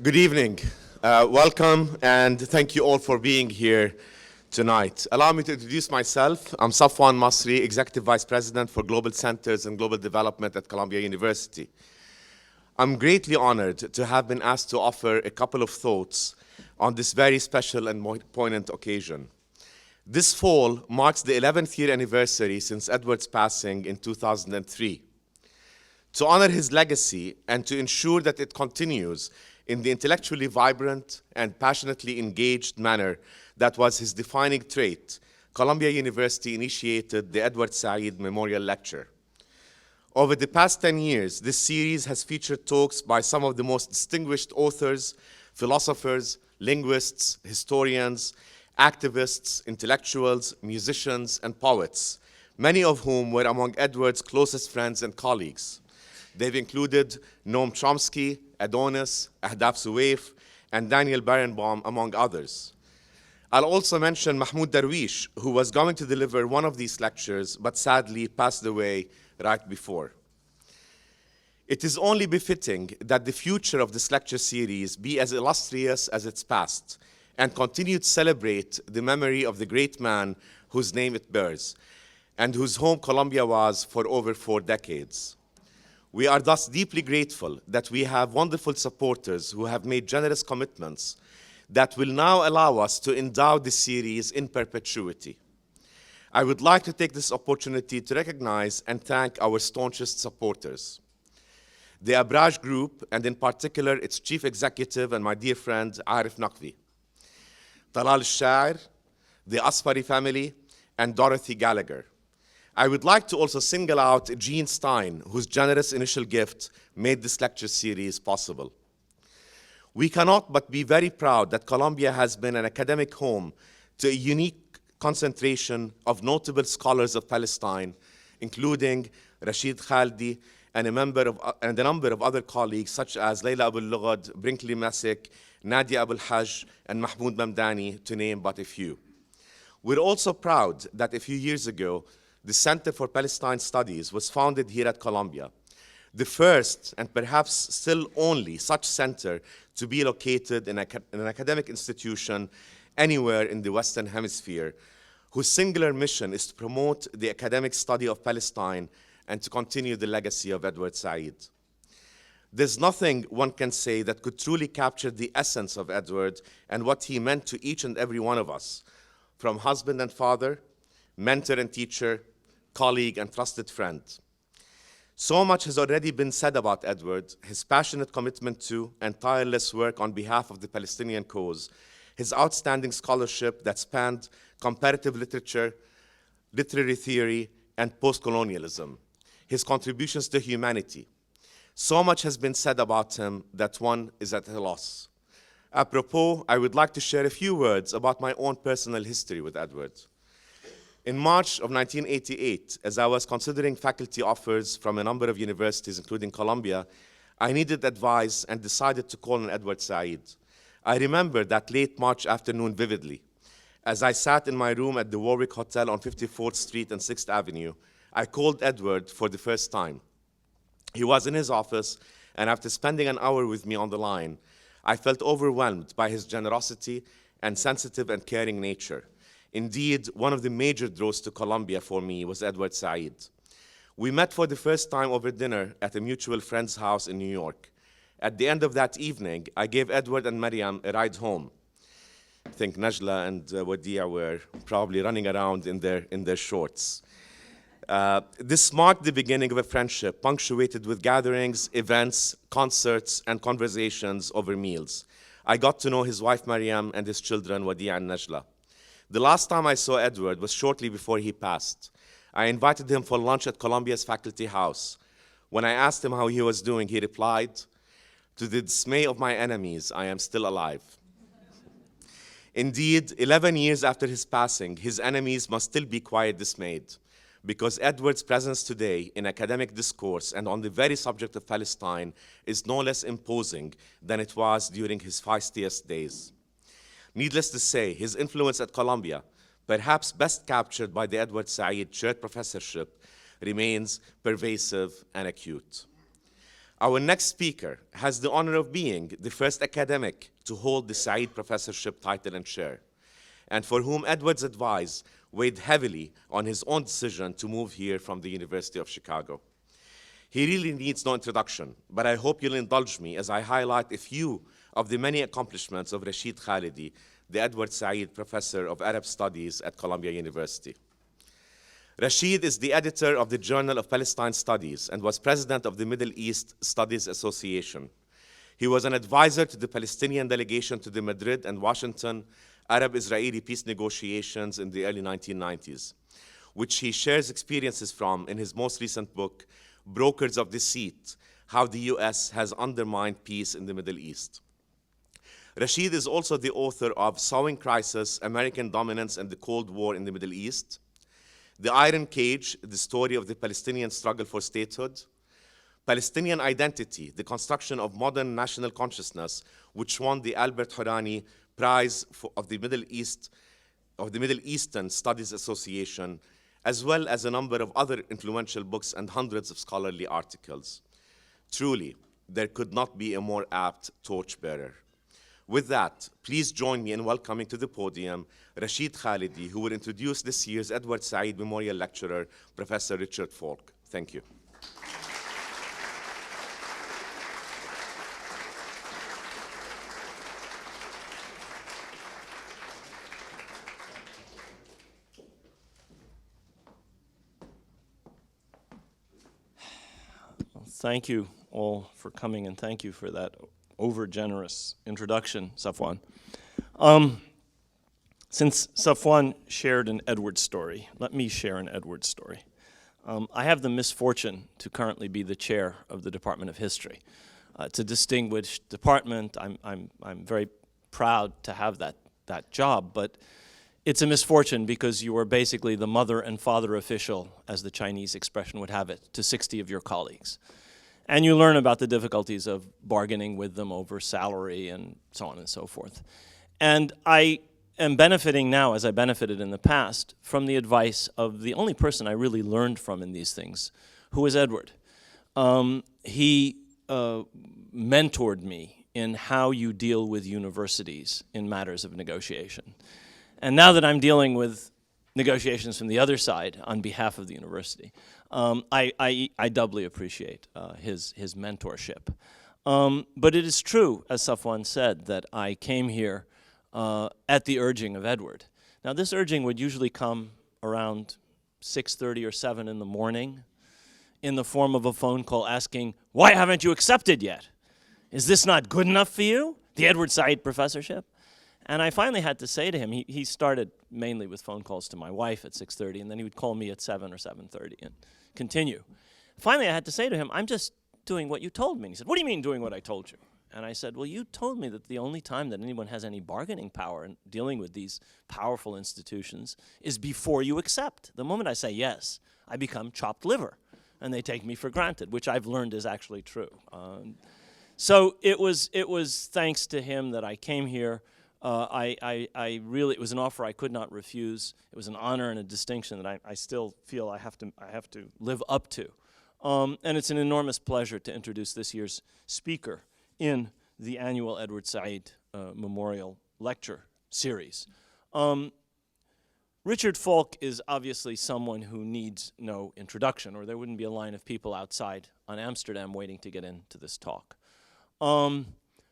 Good evening. Welcome, and thank you all for being here tonight. Allow me to introduce myself. I'm Safwan Masri, Executive Vice President for Global Centers and Global Development at Columbia University. I'm greatly honored to have been asked to offer a couple of thoughts on this very special and poignant occasion. This fall marks the 11th year anniversary since Edward's passing in 2003. To honor his legacy and to ensure that it continues in the intellectually vibrant and passionately engaged manner that was his defining trait, Columbia University initiated the Edward Said Memorial Lecture. Over the past 10 years, this series has featured talks by some of the most distinguished authors, philosophers, linguists, historians, activists, intellectuals, musicians, and poets, many of whom were among Edward's closest friends and colleagues. They've included Noam Chomsky, Adonis, Ahdaf Suwaif, and Daniel Barenbaum, among others. I'll also mention Mahmoud Darwish, who was going to deliver one of these lectures, but sadly passed away right before. It is only befitting that the future of this lecture series be as illustrious as its past, and continue to celebrate the memory of the great man whose name it bears, and whose home Columbia was for over 4 decades. We are thus deeply grateful that we have wonderful supporters who have made generous commitments that will now allow us to endow this series in perpetuity. I would like to take this opportunity to recognize and thank our staunchest supporters. The Abraj Group, and in particular its chief executive and my dear friend, Arif Naqvi. Talal Shair, the Asfari family, and Dorothy Gallagher. I would like to also single out Jean Stein, whose generous initial gift made this lecture series possible. We cannot but be very proud that Columbia has been an academic home to a unique concentration of notable scholars of Palestine, including Rashid Khaldi and a number of other colleagues such as Layla Abul Lughad, Brinkley Messick, Nadia Abul Hajj, and Mahmoud Mamdani, to name but a few. We're also proud that a few years ago, the Center for Palestine Studies was founded here at Columbia, the first and perhaps still only such center to be located in an academic institution anywhere in the Western Hemisphere, whose singular mission is to promote the academic study of Palestine and to continue the legacy of Edward Said. There's nothing one can say that could truly capture the essence of Edward and what he meant to each and every one of us, from husband and father, mentor and teacher, colleague and trusted friend. So much has already been said about Edward, his passionate commitment to and tireless work on behalf of the Palestinian cause, his outstanding scholarship that spanned comparative literature, literary theory, and post-colonialism, his contributions to humanity. So much has been said about him that one is at a loss. Apropos, I would like to share a few words about my own personal history with Edward. In March of 1988, as I was considering faculty offers from a number of universities, including Columbia, I needed advice and decided to call on Edward Said. I remember that late March afternoon vividly. As I sat in my room at the Warwick Hotel on 54th Street and 6th Avenue, I called Edward for the first time. He was in his office, and after spending an hour with me on the line, I felt overwhelmed by his generosity and sensitive and caring nature. Indeed, one of the major draws to Columbia for me was Edward Said. We met for the first time over dinner at a mutual friend's house in New York. At the end of that evening, I gave Edward and Mariam a ride home. I think Najla and Wadia were probably running around in their shorts. This marked the beginning of a friendship punctuated with gatherings, events, concerts, and conversations over meals. I got to know his wife Mariam and his children Wadia and Najla. The last time I saw Edward was shortly before he passed. I invited him for lunch at Columbia's faculty house. When I asked him how he was doing, he replied, "To the dismay of my enemies, I am still alive." Indeed, 11 years after his passing, his enemies must still be quite dismayed, because Edward's presence today in academic discourse and on the very subject of Palestine is no less imposing than it was during his feistiest days. Needless to say, his influence at Columbia, perhaps best captured by the Edward Said Chaired Professorship, remains pervasive and acute. Our next speaker has the honor of being the first academic to hold the Said Professorship title and chair, and for whom Edward's advice weighed heavily on his own decision to move here from the University of Chicago. He really needs no introduction, but I hope you'll indulge me as I highlight a few of the many accomplishments of Rashid Khalidi, the Edward Said Professor of Arab Studies at Columbia University. Rashid is the editor of the Journal of Palestine Studies and was president of the Middle East Studies Association. He was an advisor to the Palestinian delegation to the Madrid and Washington Arab-Israeli peace negotiations in the early 1990s, which he shares experiences from in his most recent book, Brokers of Deceit: How the US Has Undermined Peace in the Middle East. Rashid is also the author of Sowing Crisis: American Dominance and the Cold War in the Middle East, The Iron Cage: The Story of the Palestinian Struggle for Statehood, Palestinian Identity: The Construction of Modern National Consciousness, which won the Albert Hourani Prize of the Middle Eastern Studies Association, as well as a number of other influential books and hundreds of scholarly articles. Truly, there could not be a more apt torchbearer. With that, please join me in welcoming to the podium Rashid Khalidi, who will introduce this year's Edward Said Memorial Lecturer, Professor Richard Falk. Thank you. Thank you all for coming, and thank you for that over-generous introduction, Safwan. Since Safwan shared an Edward story, let me share an Edward story. I have the misfortune to currently be the chair of the Department of History. It's a distinguished department. I'm very proud to have that job, but it's a misfortune because you are basically the mother and father official, as the Chinese expression would have it, to 60 of your colleagues. And you learn about the difficulties of bargaining with them over salary and so on and so forth. And I am benefiting now, as I benefited in the past, from the advice of the only person I really learned from in these things, who was Edward. He mentored me in how you deal with universities in matters of negotiation. And now that I'm dealing with negotiations from the other side on behalf of the university, I doubly appreciate his mentorship. But it is true, as Safwan said, that I came here at the urging of Edward. Now, this urging would usually come around 6:30 or 7 in the morning in the form of a phone call asking, "Why haven't you accepted yet? Is this not good enough for you, the Edward Said Professorship?" And I finally had to say to him, he started mainly with phone calls to my wife at 6:30, and then he would call me at 7 or 7:30 and continue. Finally, I had to say to him, "I'm just doing what you told me." And he said, "What do you mean doing what I told you?" And I said, "Well, you told me that the only time that anyone has any bargaining power in dealing with these powerful institutions is before you accept. The moment I say yes, I become chopped liver, and they take me for granted," which I've learned is actually true. So it was thanks to him that I came here. I really, it was an offer I could not refuse. It was an honor and a distinction that I still feel I have to live up to. And it's an enormous pleasure to introduce this year's speaker in the annual Edward Said Memorial Lecture Series. Richard Falk is obviously someone who needs no introduction, or there wouldn't be a line of people outside on Amsterdam waiting to get into this talk.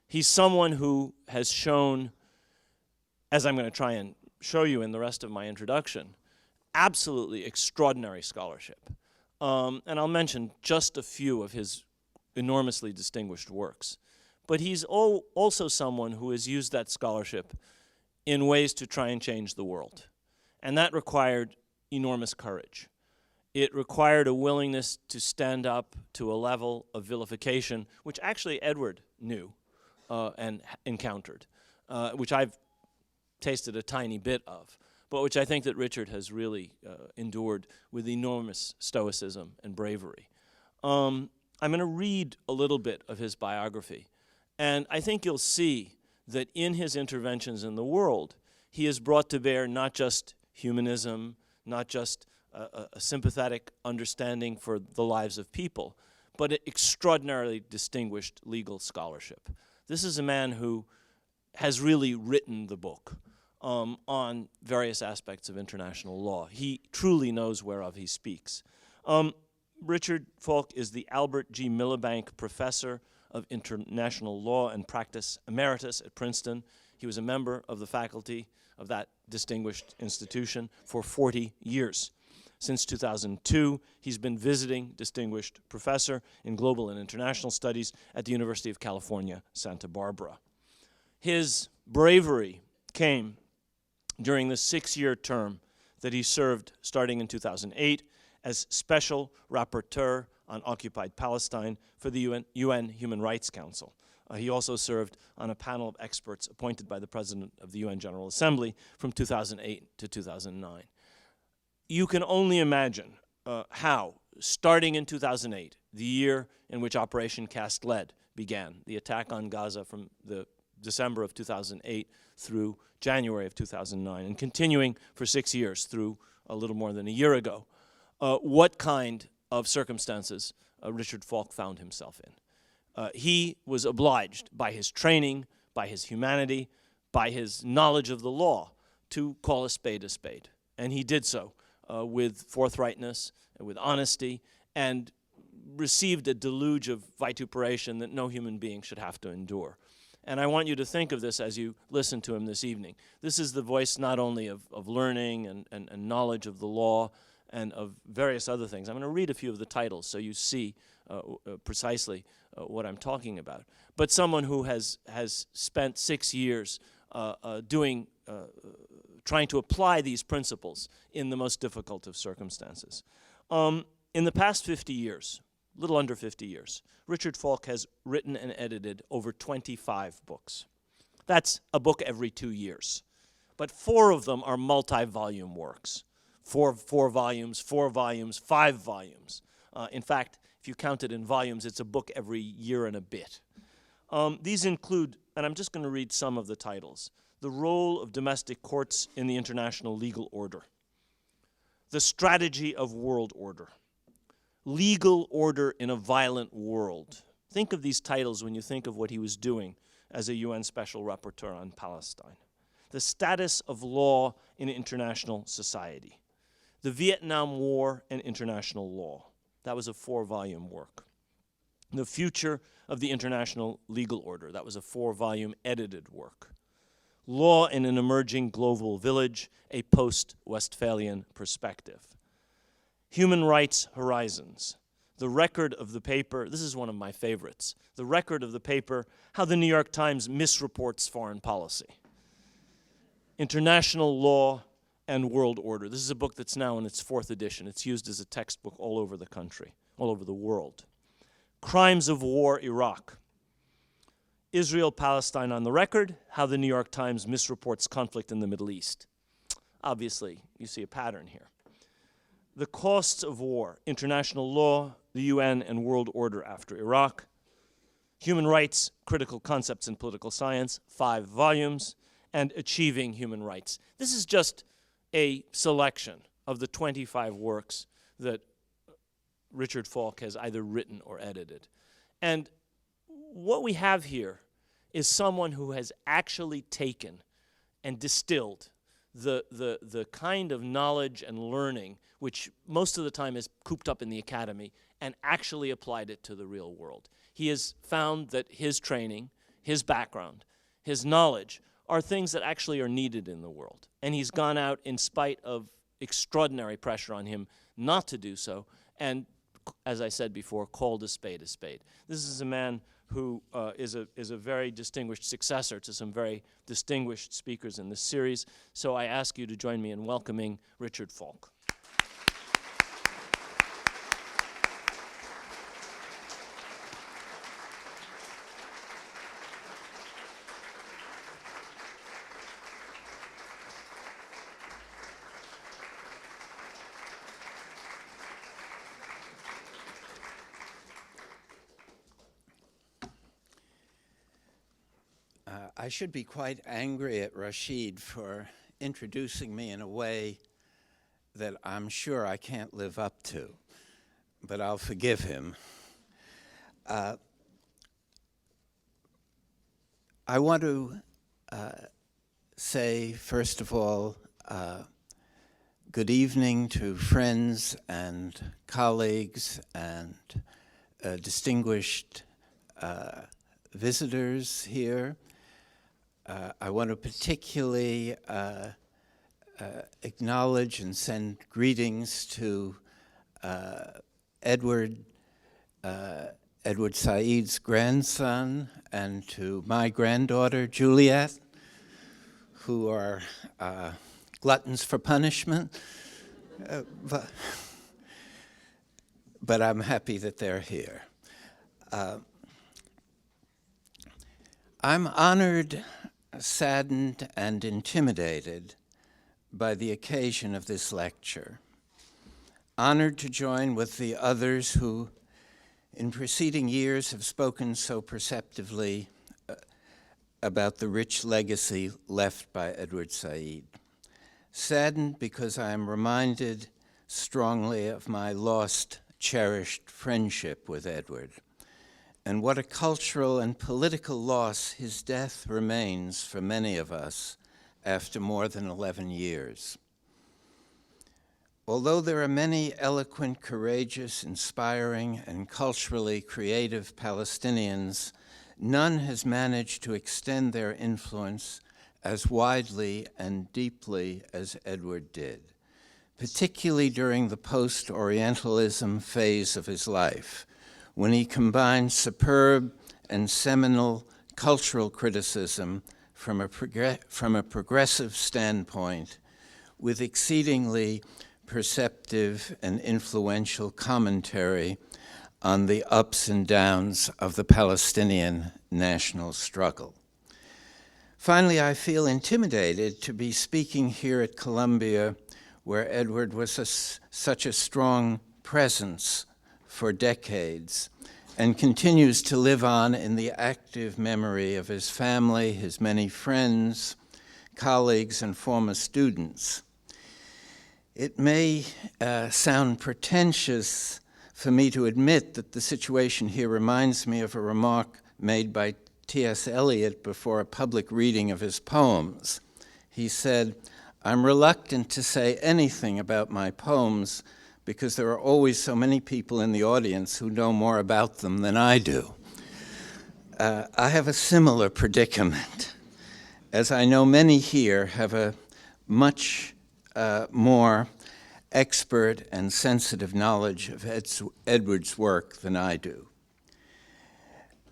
He's someone who has shown, as I'm going to try and show you in the rest of my introduction, absolutely extraordinary scholarship. And I'll mention just a few of his enormously distinguished works. But he's also someone who has used that scholarship in ways to try and change the world. And that required enormous courage. It required a willingness to stand up to a level of vilification, which actually Edward knew and encountered, which I've tasted a tiny bit of, but which I think that Richard has really endured with enormous stoicism and bravery. I'm going to read a little bit of his biography, and I think you'll see that in his interventions in the world, he has brought to bear not just humanism, not just a sympathetic understanding for the lives of people, but extraordinarily distinguished legal scholarship. This is a man who has really written the book on various aspects of international law. He truly knows whereof he speaks. Richard Falk is the Albert G. Miliband Professor of International Law and Practice Emeritus at Princeton. He was a member of the faculty of that distinguished institution for 40 years. Since 2002, he's been visiting distinguished professor in global and international studies at the University of California, Santa Barbara. His bravery came during the 6-year term that he served starting in 2008 as Special Rapporteur on Occupied Palestine for the UN Human Rights Council. He also served on a panel of experts appointed by the President of the UN General Assembly from 2008 to 2009. You can only imagine how, starting in 2008, the year in which Operation Cast Lead began, the attack on Gaza from the December of 2008 through January of 2009, and continuing for 6 years through a little more than a year ago, what kind of circumstances Richard Falk found himself in. He was obliged by his training, by his humanity, by his knowledge of the law to call a spade, and he did so with forthrightness, and with honesty, and received a deluge of vituperation that no human being should have to endure. And I want you to think of this as you listen to him this evening. This is the voice not only of learning and knowledge of the law and of various other things. I'm going to read a few of the titles so you see precisely what I'm talking about. But someone who has spent 6 years trying to apply these principles in the most difficult of circumstances. In the past 50 years, a little under 50 years, Richard Falk has written and edited over 25 books. That's a book every 2 years. But 4 of them are multi-volume works. Four volumes, 5 volumes. In fact, if you count it in volumes, it's a book every year and a bit. These include, and I'm just going to read some of the titles: The Role of Domestic Courts in the International Legal Order, The Strategy of World Order, Legal Order in a Violent World. Think of these titles when you think of what he was doing as a UN Special Rapporteur on Palestine. The Status of Law in International Society, The Vietnam War and International Law. That was a 4-volume work. The Future of the International Legal Order. That was a 4-volume edited work. Law in an Emerging Global Village, a Post-Westphalian Perspective. Human Rights Horizons. The Record of the Paper, this is one of my favorites, The Record of the Paper, How the New York Times Misreports Foreign Policy. International Law and World Order. This is a book that's now in its 4th edition. It's used as a textbook all over the country, all over the world. Crimes of War, Iraq. Israel, Palestine on the Record, How the New York Times Misreports Conflict in the Middle East. Obviously, you see a pattern here. The Costs of War, International Law, the UN and World Order after Iraq. Human Rights, Critical Concepts in Political Science, 5 volumes. And Achieving Human Rights. This is just a selection of the 25 works that Richard Falk has either written or edited. And what we have here is someone who has actually taken and distilled the kind of knowledge and learning which most of the time is cooped up in the academy and actually applied it to the real world. He has found that his training, his background, his knowledge are things that actually are needed in the world. And he's gone out in spite of extraordinary pressure on him not to do so, and, as I said before, called a spade a spade. This is a man who is a very distinguished successor to some very distinguished speakers in this series. So I ask you to join me in welcoming Richard Falk. I should be quite angry at Rashid for introducing me in a way that I'm sure I can't live up to, but I'll forgive him. I want to say, first of all, good evening to friends and colleagues and distinguished visitors here. I want to particularly acknowledge and send greetings to Edward Said's grandson and to my granddaughter, Juliet, who are gluttons for punishment. But I'm happy that they're here. I'm honored, saddened, and intimidated by the occasion of this lecture. Honored to join with the others who in preceding years have spoken so perceptively about the rich legacy left by Edward Said. Saddened because I am reminded strongly of my lost, cherished friendship with Edward, and what a cultural and political loss his death remains for many of us after more than 11 years. Although there are many eloquent, courageous, inspiring, and culturally creative Palestinians, none has managed to extend their influence as widely and deeply as Edward did, particularly during the post-Orientalism phase of his life, when he combined superb and seminal cultural criticism from a progressive standpoint with exceedingly perceptive and influential commentary on the ups and downs of the Palestinian national struggle. Finally, I feel intimidated to be speaking here at Columbia, where Edward was such a strong presence for decades and continues to live on in the active memory of his family, his many friends, colleagues, and former students. It may sound pretentious for me to admit that the situation here reminds me of a remark made by T.S. Eliot before a public reading of his poems. He said, "I'm reluctant to say anything about my poems because there are always so many people in the audience who know more about them than I do." I have a similar predicament, as I know many here have a much more expert and sensitive knowledge of Edward's work than I do.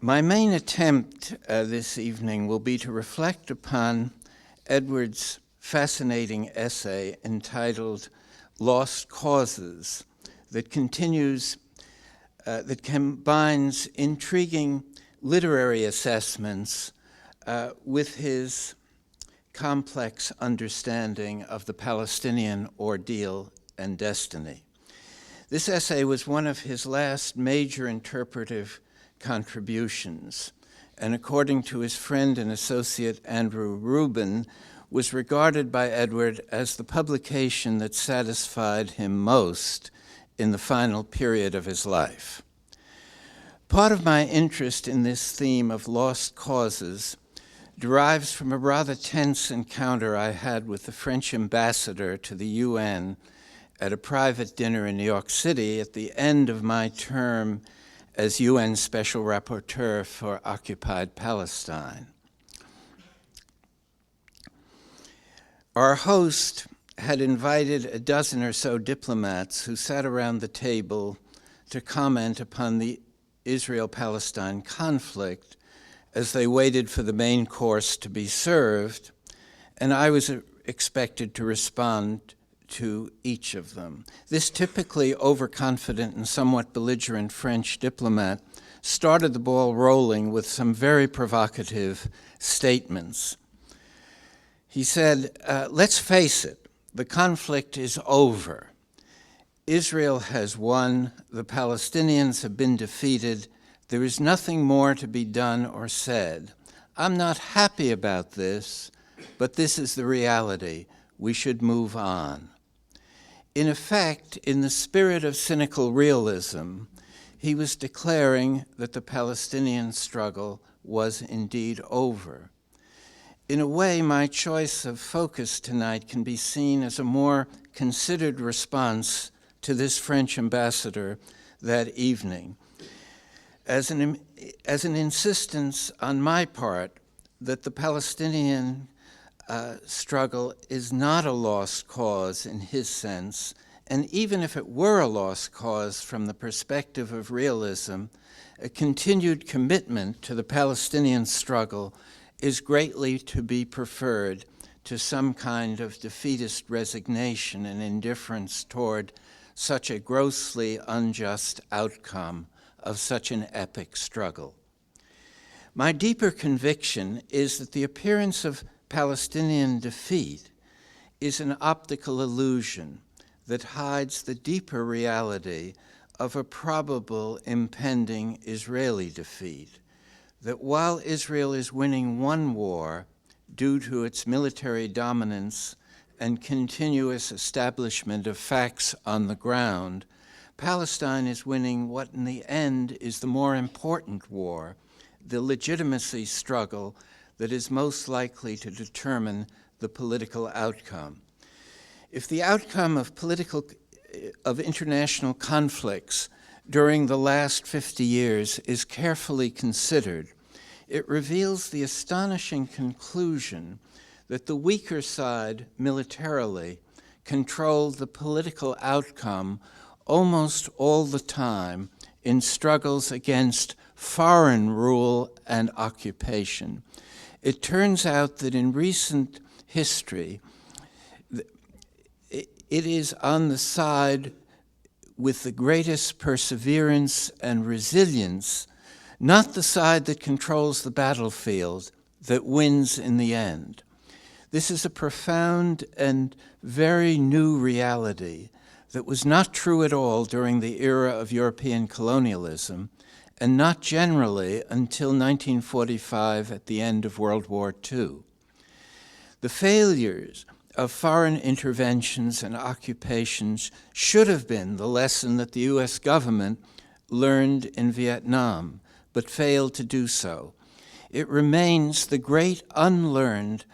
My main attempt this evening will be to reflect upon Edward's fascinating essay entitled Lost Causes that combines intriguing literary assessments with his complex understanding of the Palestinian ordeal and destiny. This essay was one of his last major interpretive contributions, and according to his friend and associate Andrew Rubin, was regarded by Edward as the publication that satisfied him most in the final period of his life. Part of my interest in this theme of lost causes derives from a rather tense encounter I had with the French ambassador to the UN at a private dinner in New York City at the end of my term as UN Special Rapporteur for Occupied Palestine. Our host had invited a dozen or so diplomats who sat around the table to comment upon the Israel-Palestine conflict as they waited for the main course to be served, and I was expected to respond to each of them. This typically overconfident and somewhat belligerent French diplomat started the ball rolling with some very provocative statements. He said, let's face it, the conflict is over. Israel has won, the Palestinians have been defeated, there is nothing more to be done or said. I'm not happy about this, but this is the reality. We should move on. In effect, in the spirit of cynical realism, he was declaring that the Palestinian struggle was indeed over. In a way, my choice of focus tonight can be seen as a more considered response to this French ambassador that evening, as an insistence on my part that the Palestinian struggle is not a lost cause in his sense, and even if it were a lost cause from the perspective of realism, a continued commitment to the Palestinian struggle is greatly to be preferred to some kind of defeatist resignation and indifference toward such a grossly unjust outcome of such an epic struggle. My deeper conviction is that the appearance of Palestinian defeat is an optical illusion that hides the deeper reality of a probable impending Israeli defeat, that while Israel is winning one war due to its military dominance and continuous establishment of facts on the ground, Palestine is winning what in the end is the more important war, the legitimacy struggle that is most likely to determine the political outcome. If the outcome of international conflicts during the last 50 years is carefully considered, it reveals the astonishing conclusion that the weaker side militarily controlled the political outcome almost all the time in struggles against foreign rule and occupation. It turns out that in recent history, it is on the side with the greatest perseverance and resilience, not the side that controls the battlefield, that wins in the end. This is a profound and very new reality that was not true at all during the era of European colonialism, and not generally until 1945 at the end of World War II. The failures of foreign interventions and occupations should have been the lesson that the U.S. government learned in Vietnam, but failed to do so. It remains the great unlearned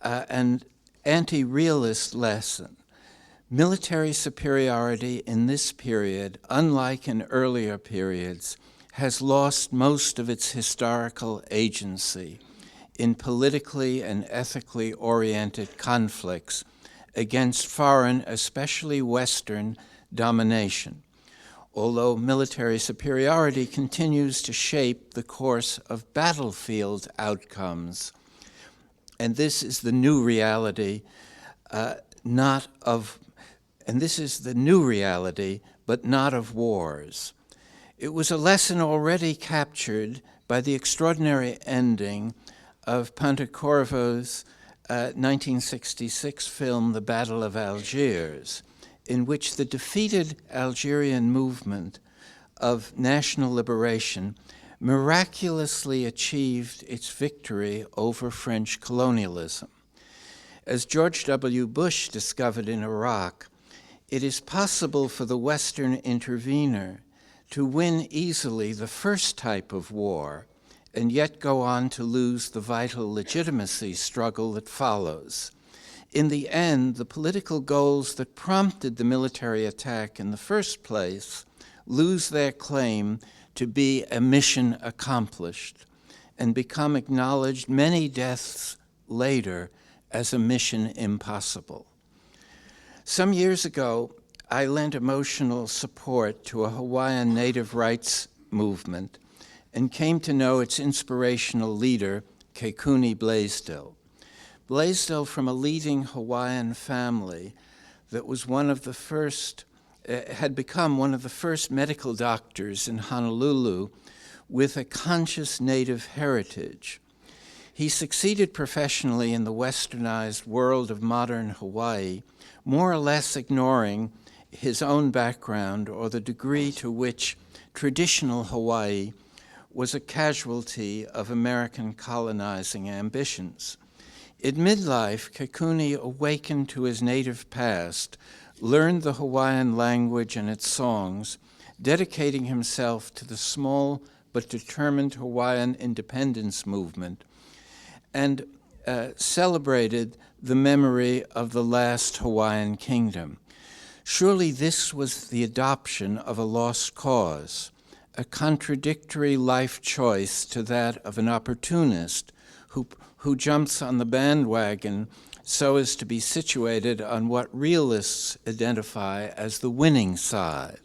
and anti-realist lesson. Military superiority in this period, unlike in earlier periods, has lost most of its historical agency in politically and ethically oriented conflicts against foreign, especially Western, domination, although military superiority continues to shape the course of battlefield outcomes. And this is the new reality, but not of wars. It was a lesson already captured by the extraordinary ending of Pontecorvo's 1966 film, The Battle of Algiers, in which the defeated Algerian movement of national liberation miraculously achieved its victory over French colonialism. As George W. Bush discovered in Iraq, it is possible for the Western intervener to win easily the first type of war and yet go on to lose the vital legitimacy struggle that follows. In the end, the political goals that prompted the military attack in the first place lose their claim to be a mission accomplished and become acknowledged many deaths later as a mission impossible. Some years ago, I lent emotional support to a Hawaiian native rights movement and came to know its inspirational leader, Kekuni Blaisdell. Blaisdell, from a leading Hawaiian family that was had become one of the first medical doctors in Honolulu with a conscious native heritage. He succeeded professionally in the westernized world of modern Hawaii, more or less ignoring his own background or the degree to which traditional Hawaii was a casualty of American colonizing ambitions. In midlife, Kekuni awakened to his native past, learned the Hawaiian language and its songs, dedicating himself to the small but determined Hawaiian independence movement, and celebrated the memory of the last Hawaiian kingdom. Surely this was the adoption of a lost cause, a contradictory life choice to that of an opportunist who jumps on the bandwagon so as to be situated on what realists identify as the winning side.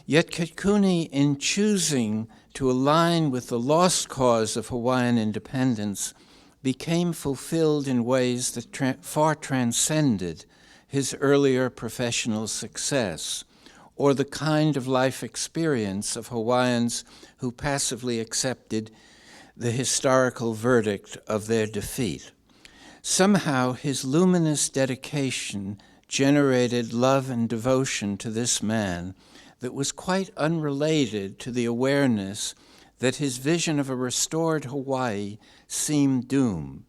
Yet Kekuni, in choosing to align with the lost cause of Hawaiian independence, became fulfilled in ways that far transcended his earlier professional success, or the kind of life experience of Hawaiians who passively accepted the historical verdict of their defeat. Somehow, his luminous dedication generated love and devotion to this man that was quite unrelated to the awareness that his vision of a restored Hawaii seemed doomed,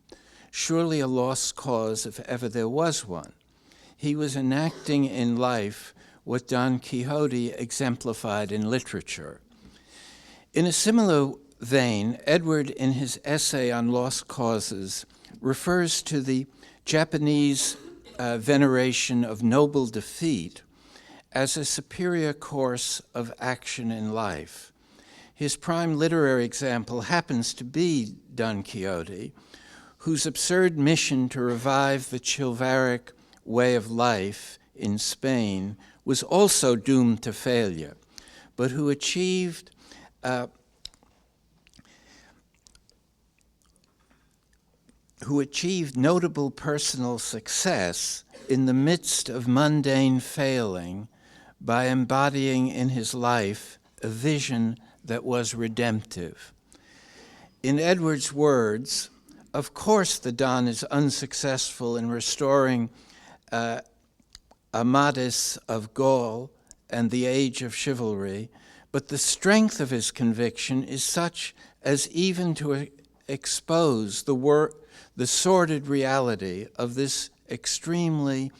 surely a lost cause if ever there was one. He was enacting in life what Don Quixote exemplified in literature. In a similar vein, Edward, in his essay on lost causes, refers to the Japanese veneration of noble defeat as a superior course of action in life. His prime literary example happens to be Don Quixote, whose absurd mission to revive the chivalric way of life in Spain was also doomed to failure, but who achieved notable personal success in the midst of mundane failing by embodying in his life a vision that was redemptive. In Edward's words, of course the Don is unsuccessful in restoring Amadis of Gaul and the age of chivalry, but the strength of his conviction is such as even to expose the sordid reality of this extremely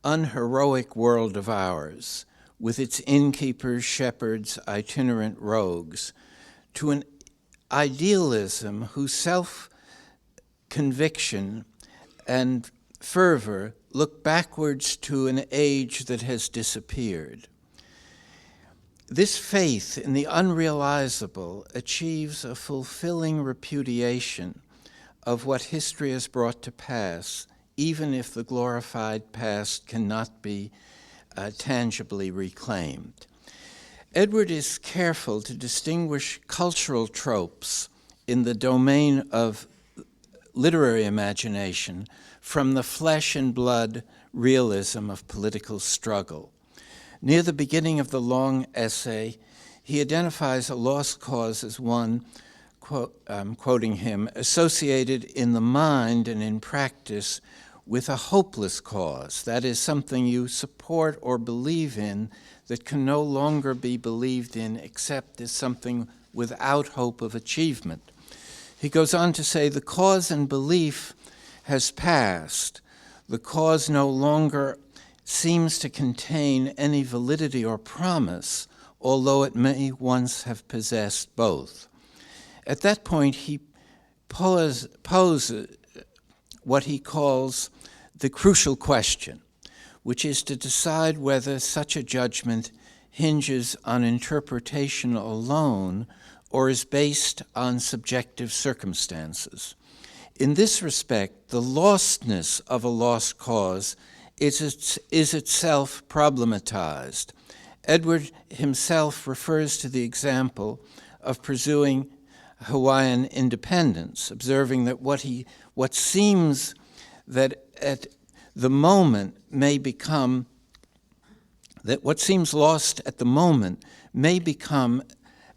unheroic world of ours, with its innkeepers, shepherds, itinerant rogues, to an idealism whose self-conviction and fervor look backwards to an age that has disappeared. This faith in the unrealizable achieves a fulfilling repudiation of what history has brought to pass, even if the glorified past cannot be tangibly reclaimed. Edward is careful to distinguish cultural tropes in the domain of literary imagination from the flesh and blood realism of political struggle. Near the beginning of the long essay, he identifies a lost cause as one, quoting him, associated in the mind and in practice with a hopeless cause, that is, something you support or believe in that can no longer be believed in except as something without hope of achievement. He goes on to say, the cause and belief has passed. The cause no longer seems to contain any validity or promise, although it may once have possessed both. At that point, he poses what he calls the crucial question, which is to decide whether such a judgment hinges on interpretation alone or is based on subjective circumstances. In this respect, the lostness of a lost cause is itself problematized. Edward himself refers to the example of pursuing Hawaiian independence, observing that what seems that at the moment may become, that what seems lost at the moment may become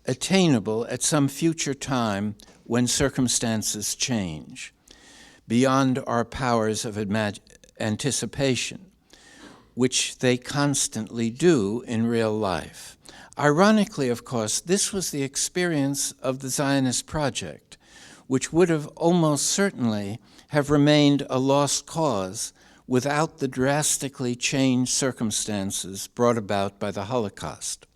attainable at some future time when circumstances change, beyond our powers of anticipation, which they constantly do in real life. Ironically, of course, this was the experience of the Zionist project, which would have almost certainly have remained a lost cause without the drastically changed circumstances brought about by the Holocaust.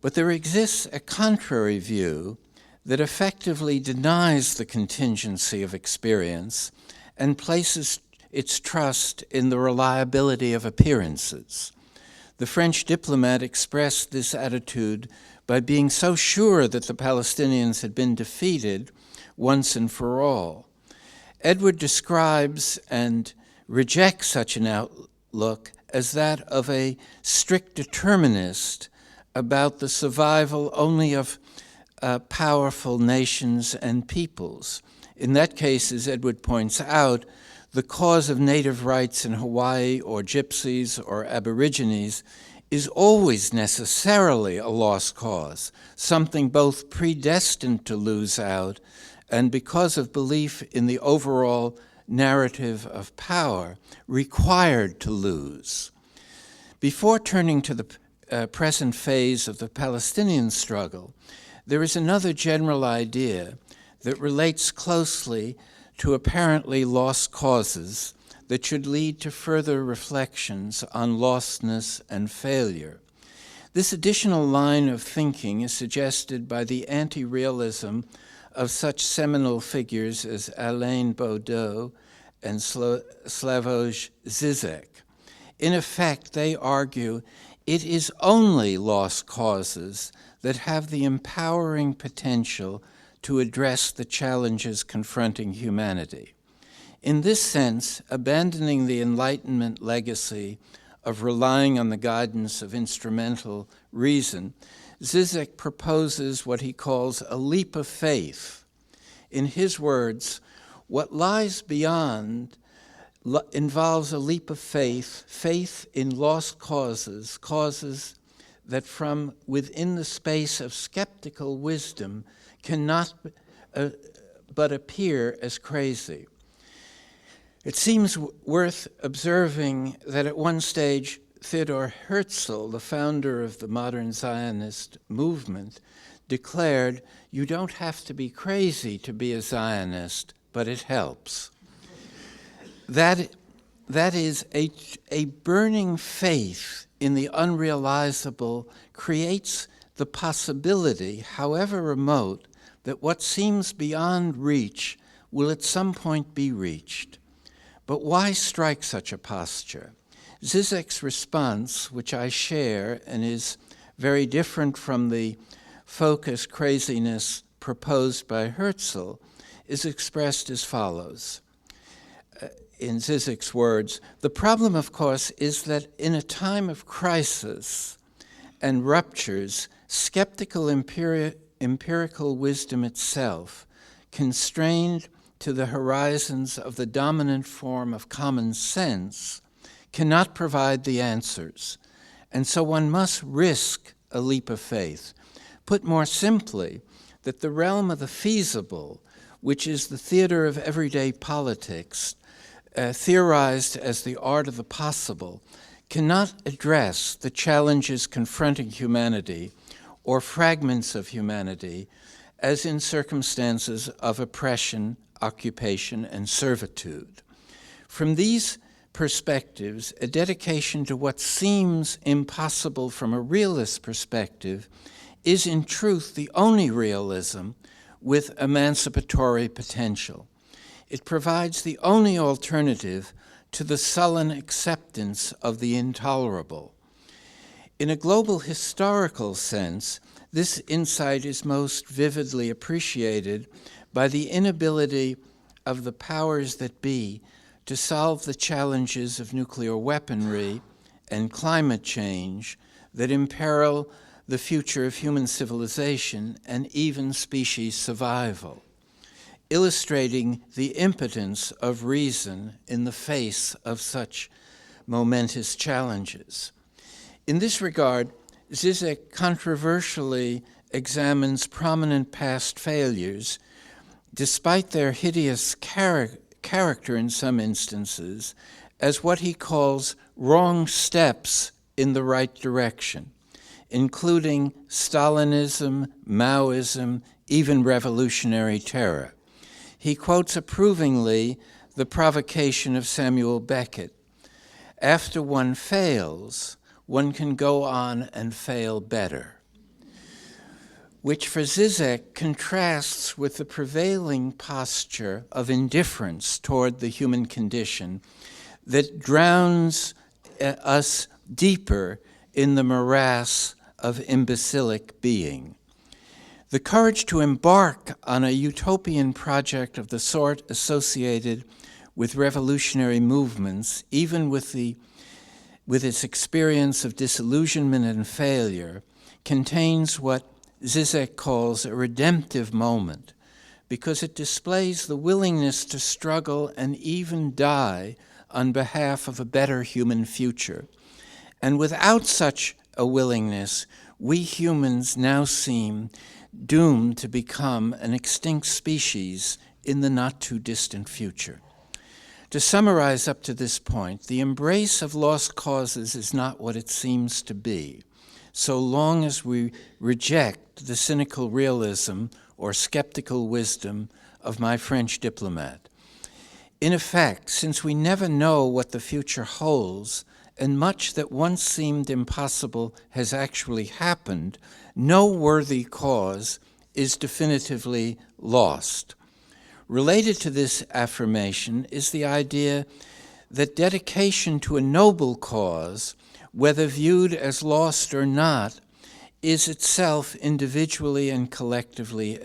But there exists a contrary view that effectively denies the contingency of experience and places its trust in the reliability of appearances. The French diplomat expressed this attitude by being so sure that the Palestinians had been defeated once and for all. Edward describes and rejects such an outlook as that of a strict determinist about the survival only of powerful nations and peoples. In that case, as Edward points out, the cause of native rights in Hawaii or gypsies or aborigines is always necessarily a lost cause, something both predestined to lose out and, because of belief in the overall narrative of power, required to lose. Before turning to the present phase of the Palestinian struggle, there is another general idea that relates closely to apparently lost causes that should lead to further reflections on lostness and failure. This additional line of thinking is suggested by the anti-realism of such seminal figures as Alain Baudeau and Slavoj Zizek. In effect, they argue it is only lost causes that have the empowering potential to address the challenges confronting humanity. In this sense, abandoning the Enlightenment legacy of relying on the guidance of instrumental reason, Zizek proposes what he calls a leap of faith. In his words, what lies beyond involves a leap of faith, faith in lost causes, causes that from within the space of skeptical wisdom cannot but appear as crazy. It seems worth observing that at one stage, Theodor Herzl, the founder of the modern Zionist movement, declared, "You don't have to be crazy to be a Zionist, but it helps." That is a burning faith in the unrealizable creates the possibility, however remote, that what seems beyond reach will at some point be reached. But why strike such a posture? Zizek's response, which I share and is very different from the focused craziness proposed by Herzl, is expressed as follows. In Zizek's words, the problem, of course, is that in a time of crisis and ruptures, skeptical empirical wisdom itself, constrained to the horizons of the dominant form of common sense, cannot provide the answers. And so one must risk a leap of faith. Put more simply, that the realm of the feasible, which is the theater of everyday politics, theorized as the art of the possible, cannot address the challenges confronting humanity or fragments of humanity as in circumstances of oppression, occupation, and servitude. From these perspectives, a dedication to what seems impossible from a realist perspective is in truth the only realism with emancipatory potential. It provides the only alternative to the sullen acceptance of the intolerable. In a global historical sense, this insight is most vividly appreciated by the inability of the powers that be to solve the challenges of nuclear weaponry and climate change that imperil the future of human civilization and even species survival, illustrating the impotence of reason in the face of such momentous challenges. In this regard, Zizek controversially examines prominent past failures, despite their hideous character in some instances, as what he calls wrong steps in the right direction, including Stalinism, Maoism, even revolutionary terror. He quotes approvingly the provocation of Samuel Beckett. After one fails, one can go on and fail better, which for Zizek contrasts with the prevailing posture of indifference toward the human condition that drowns us deeper in the morass of imbecilic being. The courage to embark on a utopian project of the sort associated with revolutionary movements, even with its experience of disillusionment and failure, contains what Zizek calls a redemptive moment, because it displays the willingness to struggle and even die on behalf of a better human future. And without such a willingness, we humans now seem doomed to become an extinct species in the not-too-distant future. To summarize up to this point, the embrace of lost causes is not what it seems to be, so long as we reject the cynical realism or skeptical wisdom of my French diplomat. In effect, since we never know what the future holds, and much that once seemed impossible has actually happened, no worthy cause is definitively lost. Related to this affirmation is the idea that dedication to a noble cause, whether viewed as lost or not, is itself individually and collectively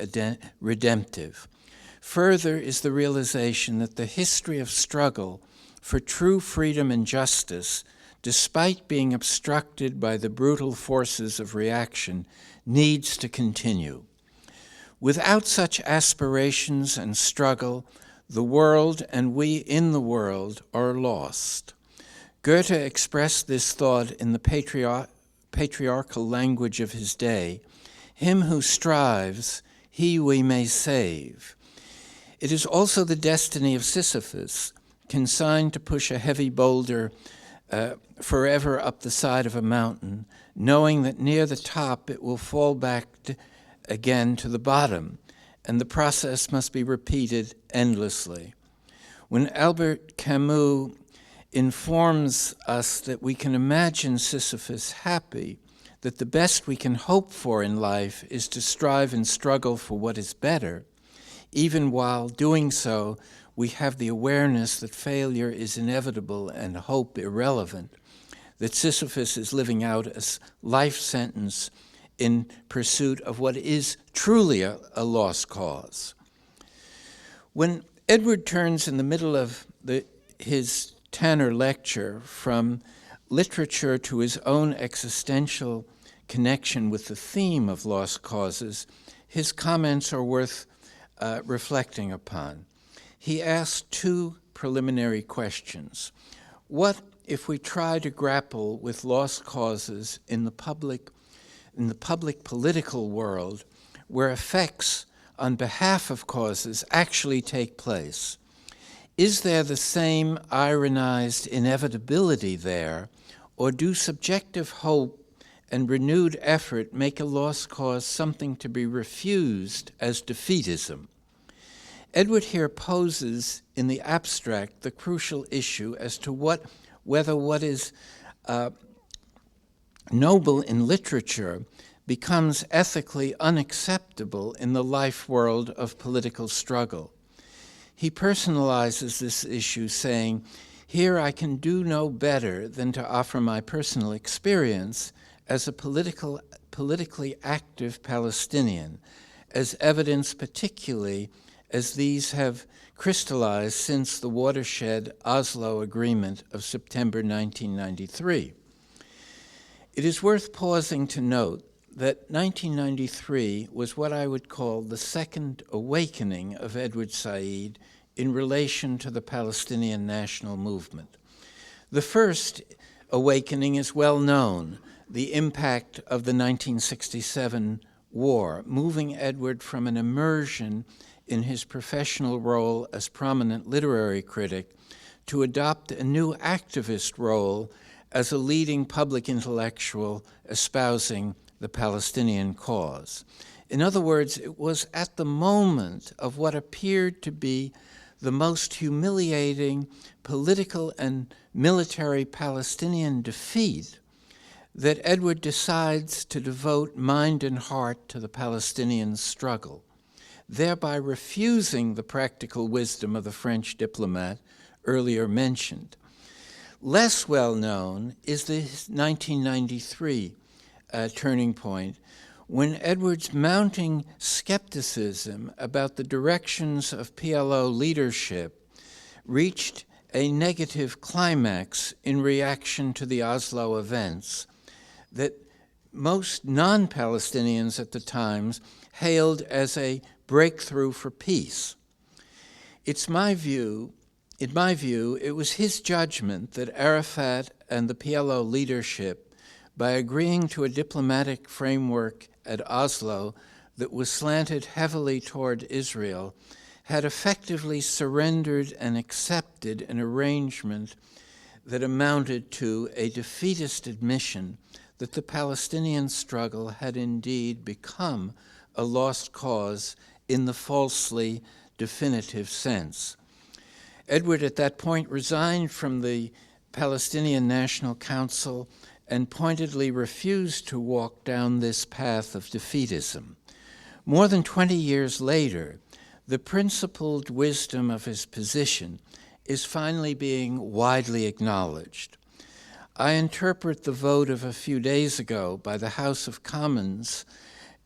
redemptive. Further is the realization that the history of struggle for true freedom and justice, despite being obstructed by the brutal forces of reaction, needs to continue. Without such aspirations and struggle, the world and we in the world are lost. Goethe expressed this thought in the patriarchal language of his day: "Him who strives, he we may save." It is also the destiny of Sisyphus, consigned to push a heavy boulder forever up the side of a mountain, knowing that near the top it will fall back again to the bottom, and the process must be repeated endlessly. When Albert Camus informs us that we can imagine Sisyphus happy, that the best we can hope for in life is to strive and struggle for what is better, even while doing so, we have the awareness that failure is inevitable and hope irrelevant, that Sisyphus is living out a life sentence in pursuit of what is truly a lost cause. When Edward turns in the middle of his Tanner lecture from literature to his own existential connection with the theme of lost causes, his comments are worth reflecting upon. He asked two preliminary questions. What if we try to grapple with lost causes in the public political world where effects on behalf of causes actually take place? Is there the same ironized inevitability there, or do subjective hope and renewed effort make a lost cause something to be refused as defeatism? Edward here poses in the abstract the crucial issue as to whether what is noble in literature becomes ethically unacceptable in the life world of political struggle. He personalizes this issue, saying, "Here I can do no better than to offer my personal experience as a politically active Palestinian, as evidence particularly as these have crystallized since the watershed Oslo Agreement of September 1993. It is worth pausing to note that 1993 was what I would call the second awakening of Edward Said in relation to the Palestinian national movement. The first awakening is well known, the impact of the 1967 war, moving Edward from an immersion in his professional role as prominent literary critic to adopt a new activist role as a leading public intellectual espousing the Palestinian cause. In other words, it was at the moment of what appeared to be the most humiliating political and military Palestinian defeat that Edward decides to devote mind and heart to the Palestinian struggle, thereby refusing the practical wisdom of the French diplomat earlier mentioned. Less well known is the 1993 turning point, when Edward's mounting skepticism about the directions of PLO leadership reached a negative climax in reaction to the Oslo events that most non-Palestinians at the time hailed as a breakthrough for peace. In my view, it was his judgment that Arafat and the PLO leadership, by agreeing to a diplomatic framework at Oslo that was slanted heavily toward Israel, had effectively surrendered and accepted an arrangement that amounted to a defeatist admission that the Palestinian struggle had indeed become a lost cause in the falsely definitive sense. Edward at that point resigned from the Palestinian National Council and pointedly refused to walk down this path of defeatism. More than 20 years later, the principled wisdom of his position is finally being widely acknowledged. I interpret the vote of a few days ago by the House of Commons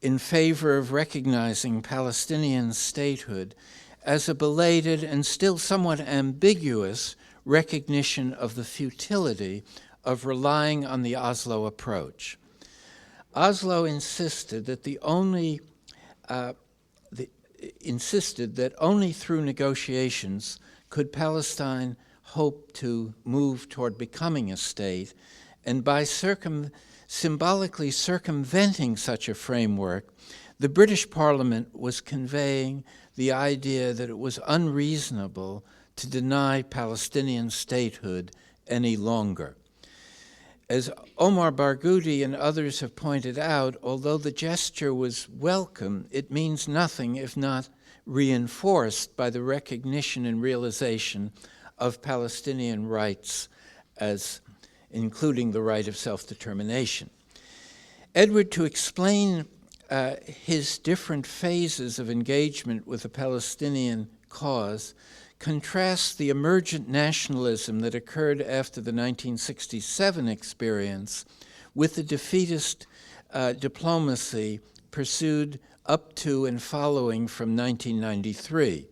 in favor of recognizing Palestinian statehood as a belated and still somewhat ambiguous recognition of the futility of relying on the Oslo approach. Oslo insisted that only through negotiations could Palestine hope to move toward becoming a state, and by symbolically circumventing such a framework, the British Parliament was conveying the idea that it was unreasonable to deny Palestinian statehood any longer. As Omar Barghouti and others have pointed out, although the gesture was welcome, it means nothing if not reinforced by the recognition and realization of Palestinian rights, as including the right of self-determination. Edward, to explain his different phases of engagement with the Palestinian cause, contrasts the emergent nationalism that occurred after the 1967 experience with the defeatist diplomacy pursued up to and following from 1993.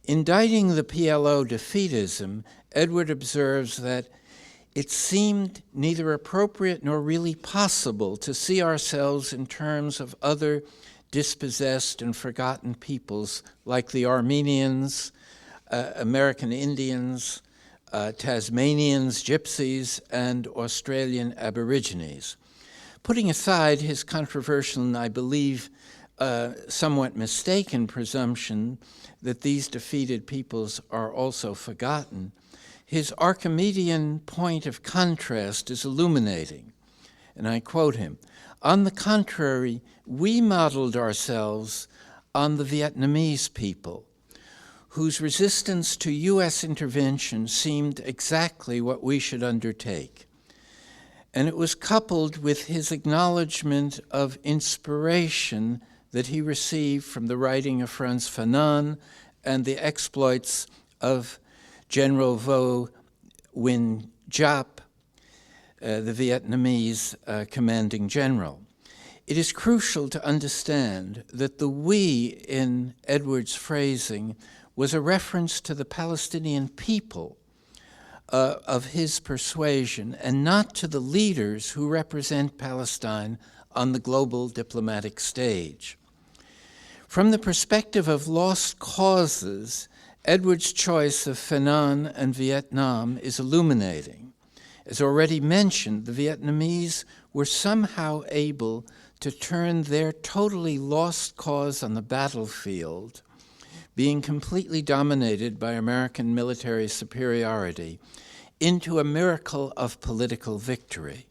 Indicting the PLO defeatism, Edward observes that it seemed neither appropriate nor really possible to see ourselves in terms of other dispossessed and forgotten peoples like the Armenians, American Indians, Tasmanians, Gypsies, and Australian Aborigines. Putting aside his controversial and, I believe, somewhat mistaken presumption that these defeated peoples are also forgotten, his Archimedean point of contrast is illuminating, and I quote him, "On the contrary, we modeled ourselves on the Vietnamese people, whose resistance to U.S. intervention seemed exactly what we should undertake." And it was coupled with his acknowledgement of inspiration that he received from the writing of Frantz Fanon and the exploits of General Vo Nguyen Giap, the Vietnamese commanding general. It is crucial to understand that the "we" in Edward's phrasing was a reference to the Palestinian people of his persuasion and not to the leaders who represent Palestine on the global diplomatic stage. From the perspective of lost causes, Edward's choice of Fanon and Vietnam is illuminating. As already mentioned, the Vietnamese were somehow able to turn their totally lost cause on the battlefield, being completely dominated by American military superiority, into a miracle of political victory.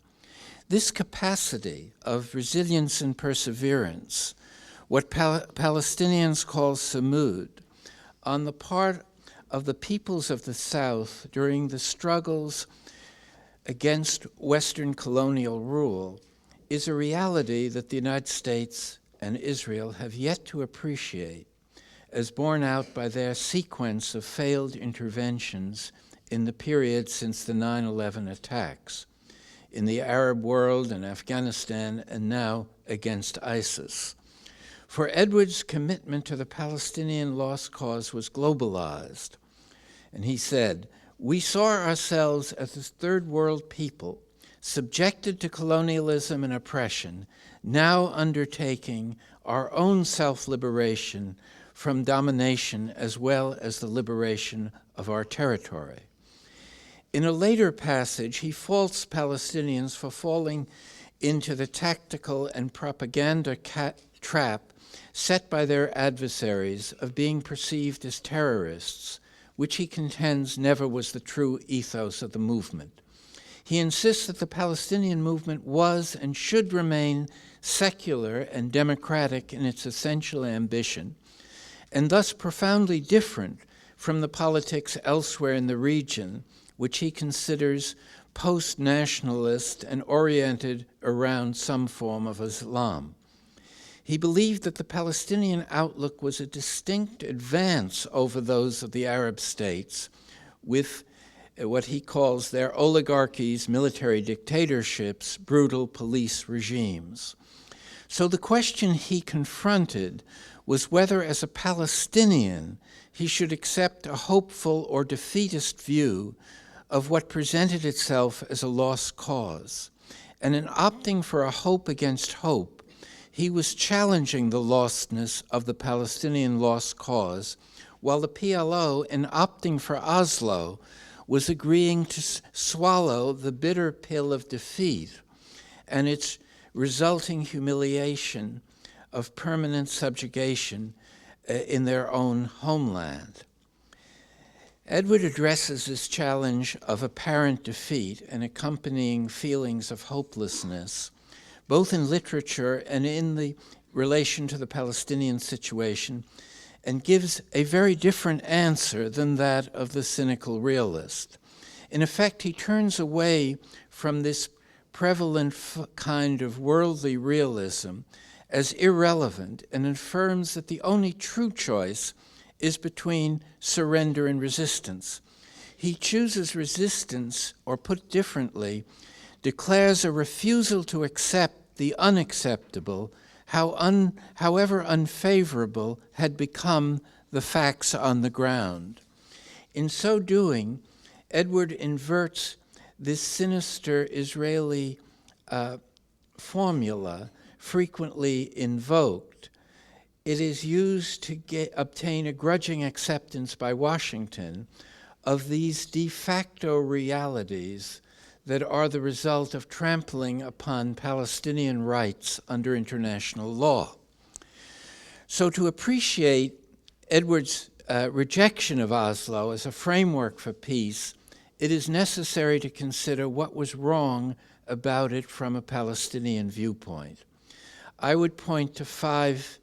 This capacity of resilience and perseverance, what Palestinians call samud, on the part of the peoples of the South during the struggles against Western colonial rule is a reality that the United States and Israel have yet to appreciate, as borne out by their sequence of failed interventions in the period since the 9/11 attacks, in the Arab world and Afghanistan, and now against ISIS. For Edwards' commitment to the Palestinian lost cause was globalized, and he said, "We saw ourselves as a third world people, subjected to colonialism and oppression, now undertaking our own self-liberation from domination as well as the liberation of our territory." In a later passage, he faults Palestinians for falling into the tactical and propaganda trap set by their adversaries of being perceived as terrorists, which he contends never was the true ethos of the movement. He insists that the Palestinian movement was and should remain secular and democratic in its essential ambition, and thus profoundly different from the politics elsewhere in the region, which he considers post-nationalist and oriented around some form of Islam. He believed that the Palestinian outlook was a distinct advance over those of the Arab states, with what he calls their oligarchies, military dictatorships, brutal police regimes. So the question he confronted was whether, as a Palestinian, he should accept a hopeful or defeatist view of what presented itself as a lost cause. And in opting for a hope against hope, he was challenging the lostness of the Palestinian lost cause, while the PLO, in opting for Oslo, was agreeing to swallow the bitter pill of defeat and its resulting humiliation of permanent subjugation in their own homeland. Edward addresses this challenge of apparent defeat and accompanying feelings of hopelessness, both in literature and in the relation to the Palestinian situation, and gives a very different answer than that of the cynical realist. In effect, he turns away from this prevalent kind of worldly realism as irrelevant and affirms that the only true choice is between surrender and resistance. He chooses resistance, or put differently, declares a refusal to accept the unacceptable, however unfavorable had become the facts on the ground. In so doing, Edward inverts this sinister Israeli formula frequently invoked. It is used to obtain a grudging acceptance by Washington of these de facto realities that are the result of trampling upon Palestinian rights under international law. So to appreciate Edward's rejection of Oslo as a framework for peace, it is necessary to consider what was wrong about it from a Palestinian viewpoint. I would point to five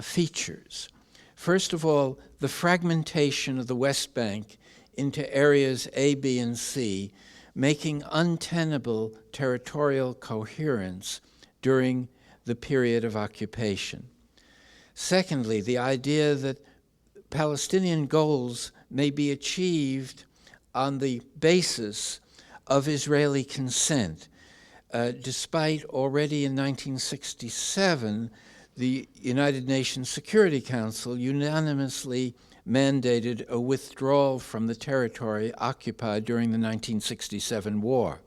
features. First of all, the fragmentation of the West Bank into areas A, B, and C, making untenable territorial coherence during the period of occupation. Secondly, the idea that Palestinian goals may be achieved on the basis of Israeli consent, despite already in 1967, the United Nations Security Council unanimously mandated a withdrawal from the territory occupied during the 1967 war.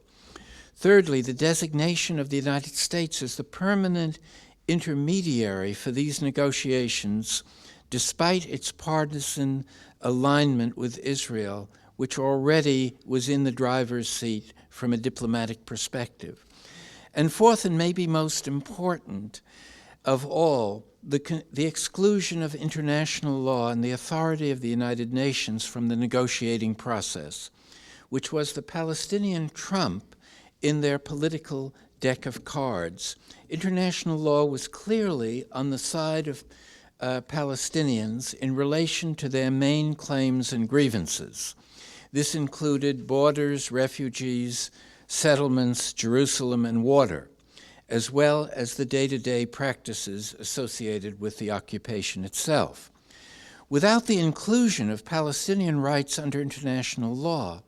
Thirdly, the designation of the United States as the permanent intermediary for these negotiations, despite its partisan alignment with Israel, which already was in the driver's seat from a diplomatic perspective. And fourth, and maybe most important of all, the exclusion of international law and the authority of the United Nations from the negotiating process, which was the Palestinian trump in their political deck of cards. International law was clearly on the side of Palestinians in relation to their main claims and grievances. This included borders, refugees, settlements, Jerusalem, and water, as well as the day-to-day practices associated with the occupation itself. Without the inclusion of Palestinian rights under international law,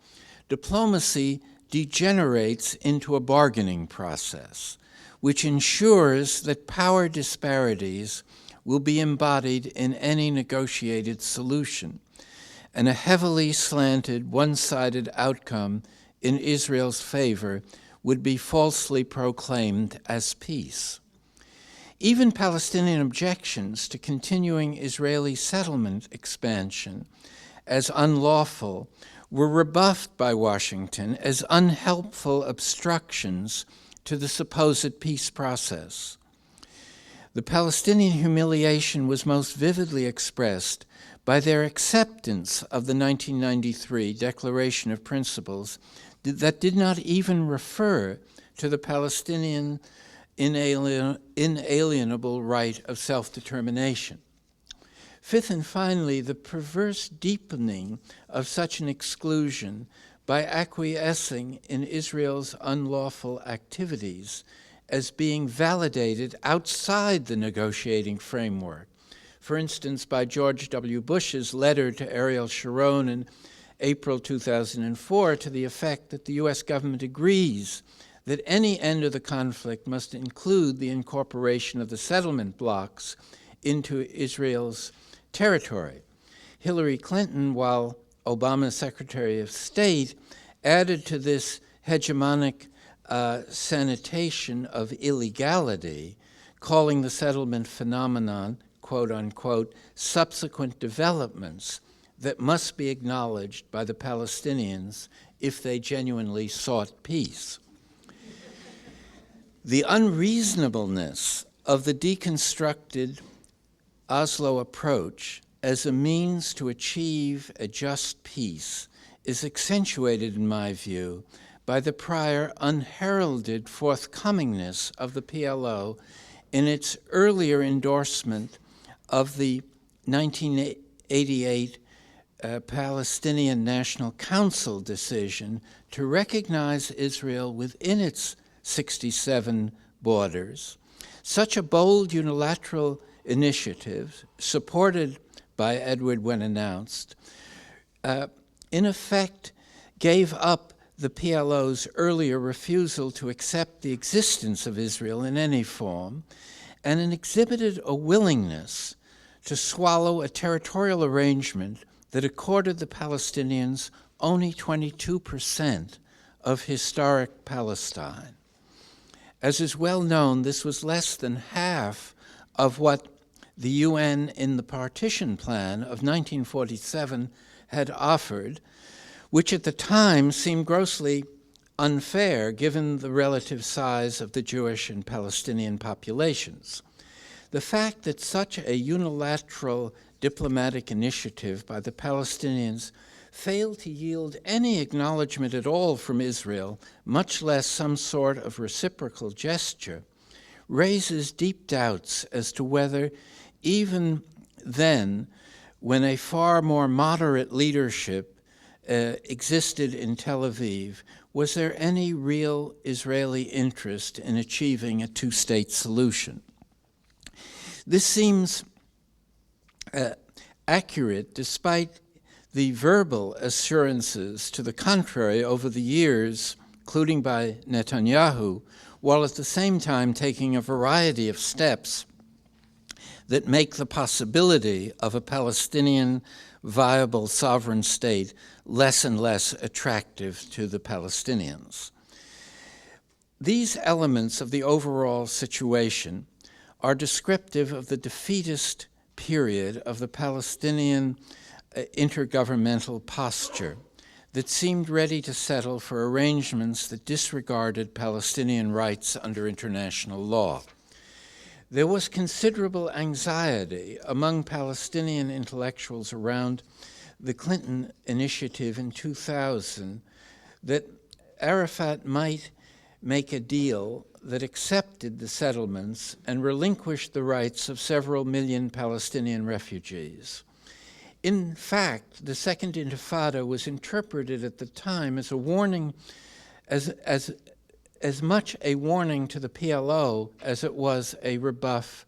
diplomacy degenerates into a bargaining process, which ensures that power disparities will be embodied in any negotiated solution, and a heavily slanted, one-sided outcome in Israel's favor would be falsely proclaimed as peace. Even Palestinian objections to continuing Israeli settlement expansion as unlawful were rebuffed by Washington as unhelpful obstructions to the supposed peace process. The Palestinian humiliation was most vividly expressed by their acceptance of the 1993 Declaration of Principles that did not even refer to the Palestinian inalienable right of self-determination. Fifth and finally, the perverse deepening of such an exclusion by acquiescing in Israel's unlawful activities as being validated outside the negotiating framework. For instance, by George W. Bush's letter to Ariel Sharon in April 2004 to the effect that the U.S. government agrees that any end of the conflict must include the incorporation of the settlement blocks into Israel's territory. Hillary Clinton, while Obama's Secretary of State, added to this hegemonic sanitation of illegality, calling the settlement phenomenon, quote unquote, subsequent developments that must be acknowledged by the Palestinians if they genuinely sought peace. The unreasonableness of the deconstructed Oslo approach as a means to achieve a just peace is accentuated, in my view, by the prior unheralded forthcomingness of the PLO in its earlier endorsement of the 1988 Palestinian National Council decision to recognize Israel within its 67 borders. Such a bold unilateral initiative, supported by Edward when announced, in effect gave up the PLO's earlier refusal to accept the existence of Israel in any form, and exhibited a willingness to swallow a territorial arrangement that accorded the Palestinians only 22% of historic Palestine. As is well known, this was less than half of what the UN in the partition plan of 1947 had offered, which at the time seemed grossly unfair given the relative size of the Jewish and Palestinian populations. The fact that such a unilateral diplomatic initiative by the Palestinians failed to yield any acknowledgement at all from Israel, much less some sort of reciprocal gesture, raises deep doubts as to whether even then, when a far more moderate leadership existed in Tel Aviv, was there any real Israeli interest in achieving a two-state solution? This seems accurate despite the verbal assurances to the contrary over the years, including by Netanyahu, while at the same time taking a variety of steps that make the possibility of a Palestinian viable sovereign state less and less attractive to the Palestinians. These elements of the overall situation are descriptive of the defeatist period of the Palestinian intergovernmental posture that seemed ready to settle for arrangements that disregarded Palestinian rights under international law. There was considerable anxiety among Palestinian intellectuals around the Clinton initiative in 2000 that Arafat might make a deal that accepted the settlements and relinquished the rights of several million Palestinian refugees. In fact, the Second Intifada was interpreted at the time as a warning, as much a warning to the PLO as it was a rebuff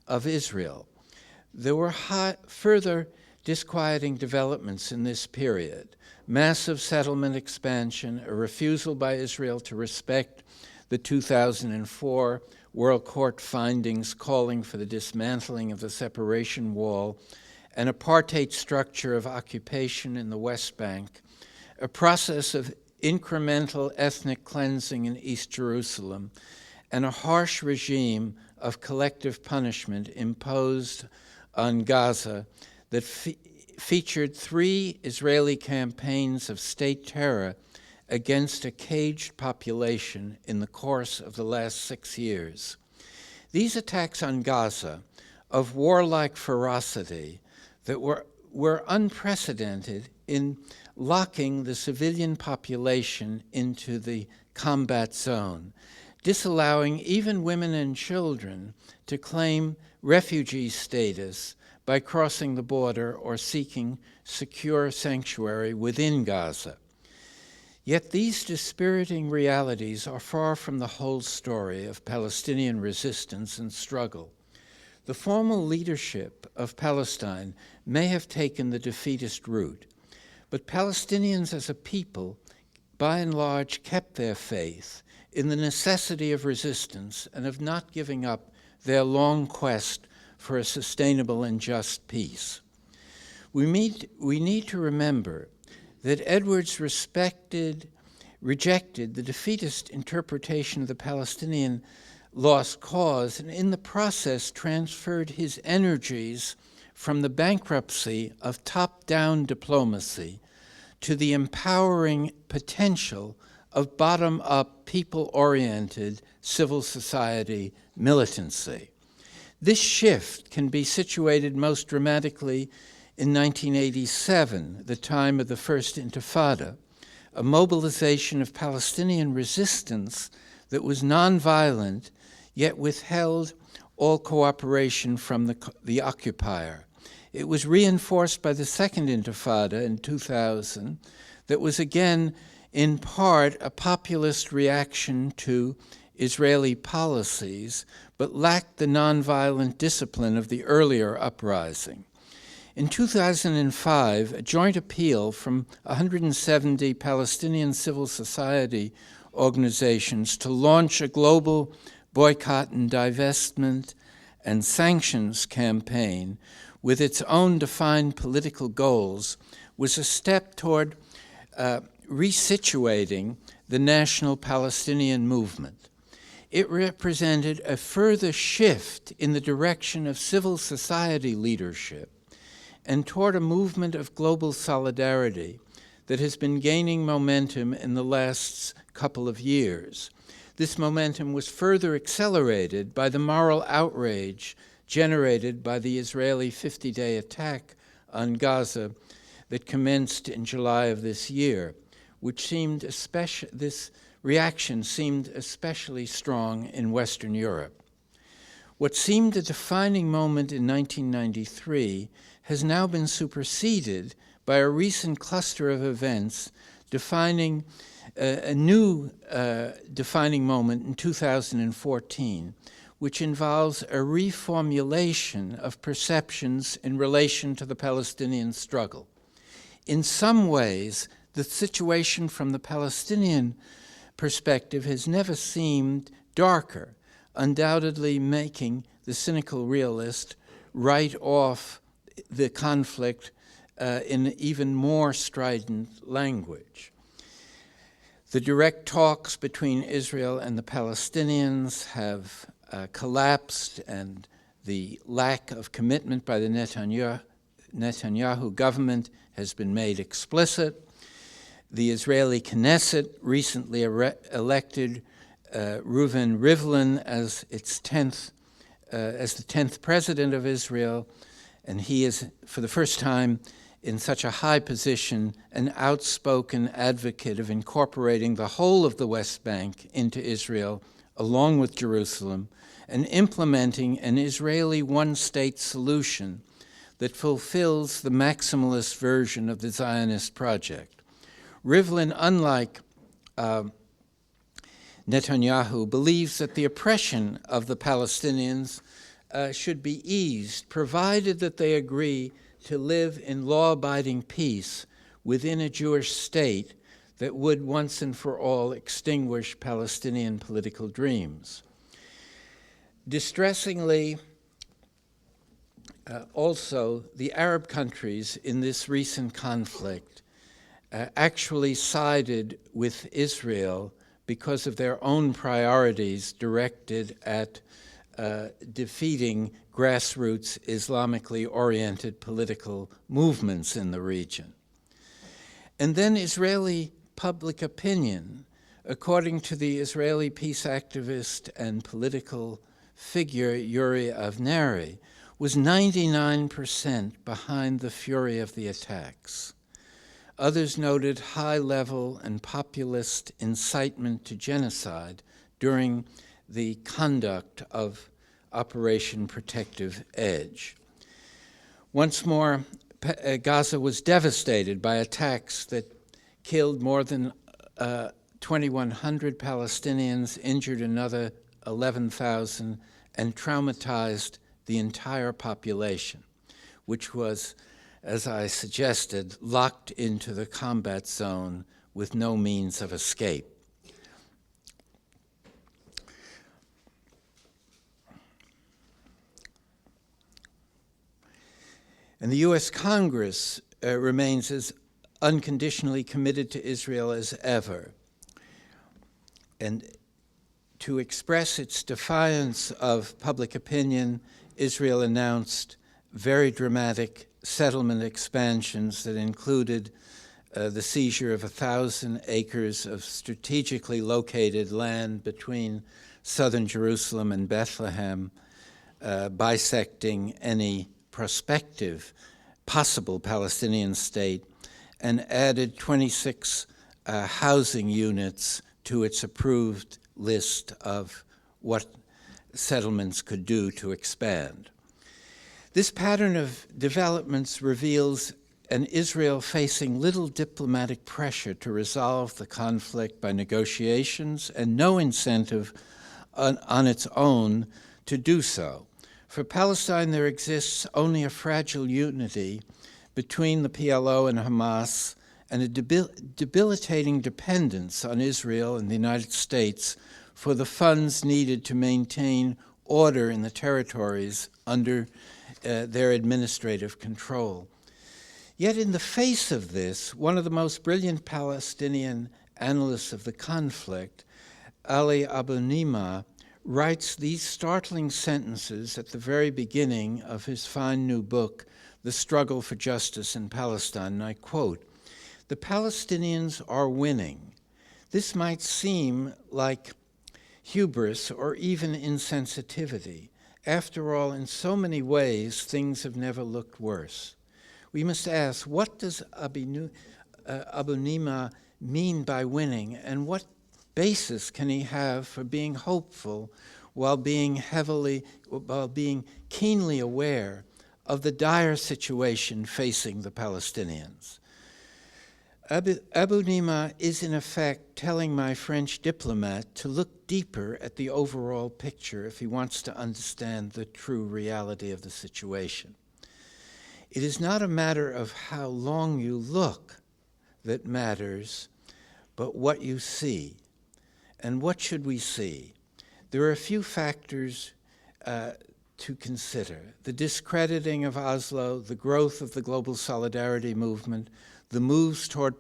of Israel. There were further disquieting developments in this period: massive settlement expansion, a refusal by Israel to respect the 2004 World Court findings calling for the dismantling of the separation wall, an apartheid structure of occupation in the West Bank, a process of incremental ethnic cleansing in East Jerusalem, and a harsh regime of collective punishment imposed on Gaza that featured 3 Israeli campaigns of state terror against a caged population in the course of the last 6 years. These attacks on Gaza of warlike ferocity that were unprecedented in locking the civilian population into the combat zone, disallowing even women and children to claim refugee status by crossing the border or seeking secure sanctuary within Gaza. Yet these dispiriting realities are far from the whole story of Palestinian resistance and struggle. The formal leadership of Palestine may have taken the defeatist route, but Palestinians as a people, by and large, kept their faith in the necessity of resistance and of not giving up their long quest for a sustainable and just peace. We need to remember that Edwards rejected the defeatist interpretation of the Palestinian lost cause, and in the process transferred his energies from the bankruptcy of top-down diplomacy to the empowering potential of bottom-up, people-oriented civil society militancy. This shift can be situated most dramatically in 1987, the time of the First Intifada, a mobilization of Palestinian resistance that was nonviolent, yet withheld all cooperation from the occupier. It was reinforced by the Second Intifada in 2000, that was again, in part, a populist reaction to Israeli policies, but lacked the nonviolent discipline of the earlier uprising. In 2005, a joint appeal from 170 Palestinian civil society organizations to launch a global boycott and divestment and sanctions campaign with its own defined political goals was a step toward resituating the national Palestinian movement. It represented a further shift in the direction of civil society leadership and toward a movement of global solidarity that has been gaining momentum in the last couple of years. This momentum was further accelerated by the moral outrage generated by the Israeli 50-day attack on Gaza that commenced in July of this year, which this reaction seemed especially strong in Western Europe. What seemed a defining moment in 1993 has now been superseded by a recent cluster of events defining a new defining moment in 2014, which involves a reformulation of perceptions in relation to the Palestinian struggle. In some ways, the situation from the Palestinian perspective has never seemed darker, undoubtedly making the cynical realist write off the conflict in even more strident language. The direct talks between Israel and the Palestinians have collapsed, and the lack of commitment by the Netanyahu government has been made explicit. The Israeli Knesset recently elected Reuven Rivlin as the 10th president of Israel, and he is, for the first time in such a high position, an outspoken advocate of incorporating the whole of the West Bank into Israel along with Jerusalem, and implementing an Israeli one-state solution that fulfills the maximalist version of the Zionist project. Rivlin, unlike Netanyahu, believes that the oppression of the Palestinians should be eased, provided that they agree to live in law-abiding peace within a Jewish state that would once and for all extinguish Palestinian political dreams. Distressingly, also, the Arab countries in this recent conflict actually sided with Israel because of their own priorities directed at defeating grassroots Islamically oriented political movements in the region. And then Israeli public opinion, according to the Israeli peace activist and political figure Yuri Avneri, was 99% behind the fury of the attacks. Others noted high-level and populist incitement to genocide during the conduct of Operation Protective Edge. Once more, Gaza was devastated by attacks that killed more than 2,100 Palestinians, injured another 11,000, and traumatized the entire population, which was, as I suggested, locked into the combat zone with no means of escape. And the U.S. Congress remains as unconditionally committed to Israel as ever. And to express its defiance of public opinion, Israel announced very dramatic settlement expansions that included the seizure of 1,000 acres of strategically located land between southern Jerusalem and Bethlehem, bisecting any prospective possible Palestinian state, and added 26 housing units to its approved list of what settlements could do to expand. This pattern of developments reveals an Israel facing little diplomatic pressure to resolve the conflict by negotiations and no incentive on its own to do so. For Palestine, there exists only a fragile unity between the PLO and Hamas and a debilitating dependence on Israel and the United States for the funds needed to maintain order in the territories under their administrative control. Yet in the face of this, one of the most brilliant Palestinian analysts of the conflict, Ali Abu-Nima, writes these startling sentences at the very beginning of his fine new book, The Struggle for Justice in Palestine, and I quote, "The Palestinians are winning. This might seem like hubris or even insensitivity. After all, in so many ways, things have never looked worse. We must ask, what does Abu-Nima mean by winning, and what basis can he have for being hopeful while being keenly aware of the dire situation facing the Palestinians? Abu-Nima is in effect telling my French diplomat to look deeper at the overall picture if he wants to understand the true reality of the situation. It is not a matter of how long you look that matters, but what you see. And what should we see? There are a few factors to consider: the discrediting of Oslo, the growth of the global solidarity movement, the moves toward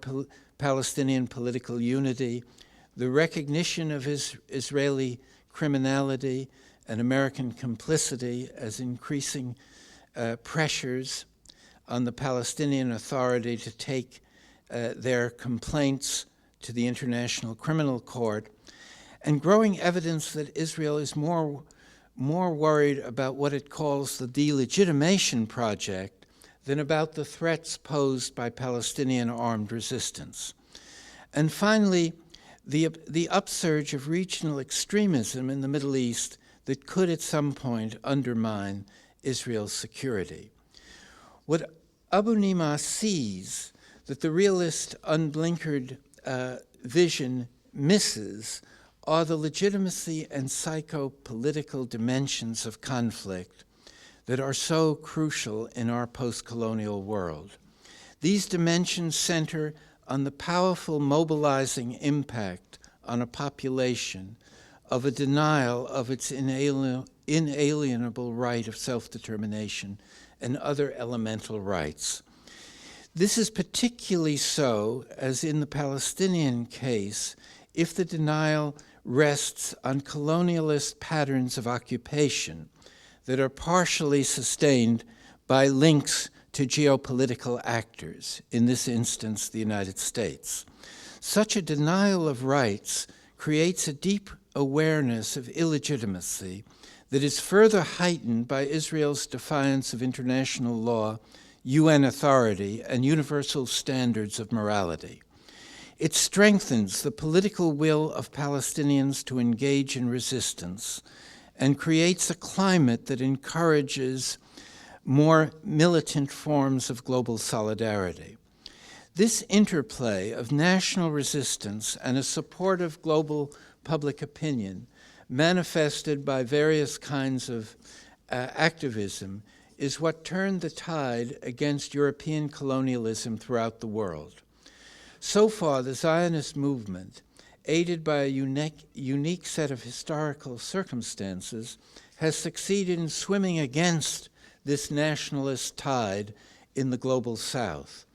Palestinian political unity, the recognition of Israeli criminality and American complicity as increasing pressures on the Palestinian Authority to take their complaints to the International Criminal Court, and growing evidence that Israel is more worried about what it calls the delegitimation project than about the threats posed by Palestinian armed resistance. And finally, the upsurge of regional extremism in the Middle East that could at some point undermine Israel's security. What Abu Nima sees that the realist, unblinkered vision misses are the legitimacy and psycho-political dimensions of conflict that are so crucial in our post-colonial world. These dimensions center on the powerful mobilizing impact on a population of a denial of its inalienable right of self-determination and other elemental rights. This is particularly so, as in the Palestinian case, if the denial rests on colonialist patterns of occupation that are partially sustained by links to geopolitical actors, in this instance, the United States. Such a denial of rights creates a deep awareness of illegitimacy that is further heightened by Israel's defiance of international law, UN authority, and universal standards of morality. It strengthens the political will of Palestinians to engage in resistance and creates a climate that encourages more militant forms of global solidarity. This interplay of national resistance and a supportive global public opinion manifested by various kinds of activism is what turned the tide against European colonialism throughout the world. So far, the Zionist movement, aided by a unique set of historical circumstances, has succeeded in swimming against this nationalist tide in the global South.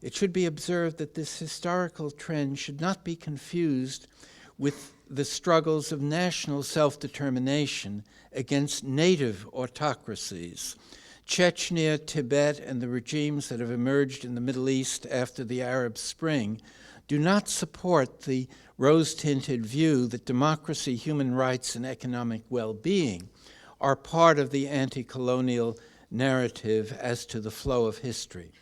It should be observed that this historical trend should not be confused with the struggles of national self-determination against native autocracies. Chechnya, Tibet, and the regimes that have emerged in the Middle East after the Arab Spring do not support the rose-tinted view that democracy, human rights, and economic well-being are part of the anti-colonial narrative as to the flow of history.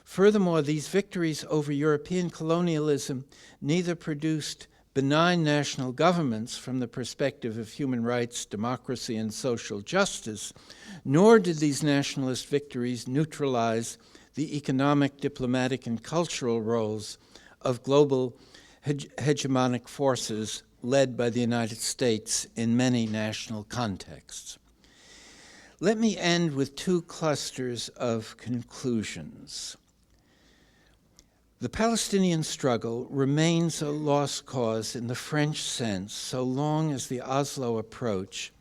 Furthermore, these victories over European colonialism neither produced benign national governments from the perspective of human rights, democracy, and social justice, nor did these nationalist victories neutralize the economic, diplomatic, and cultural roles of global hegemonic forces led by the United States in many national contexts. Let me end with two clusters of conclusions. The Palestinian struggle remains a lost cause in the French sense so long as the Oslo approach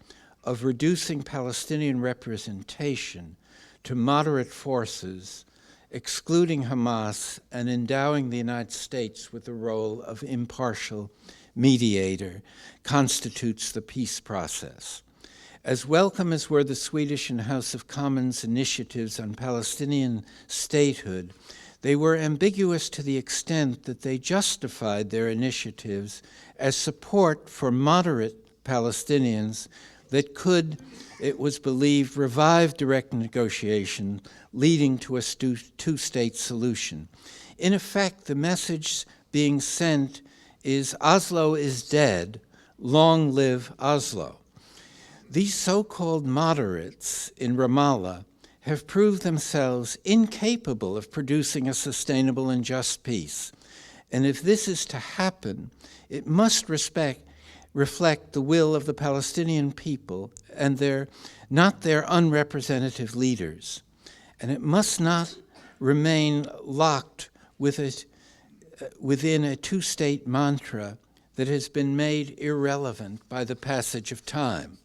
of reducing Palestinian representation to moderate forces, excluding Hamas, and endowing the United States with the role of impartial mediator constitutes the peace process. As welcome as were the Swedish and House of Commons initiatives on Palestinian statehood, they were ambiguous to the extent that they justified their initiatives as support for moderate Palestinians that could, it was believed, revive direct negotiation, leading to a two-state solution. In effect, the message being sent is Oslo is dead, long live Oslo. These so-called moderates in Ramallah have proved themselves incapable of producing a sustainable and just peace. And if this is to happen, it must reflect the will of the Palestinian people and not their unrepresentative leaders. And it must not remain locked within a two-state mantra that has been made irrelevant by the passage of time.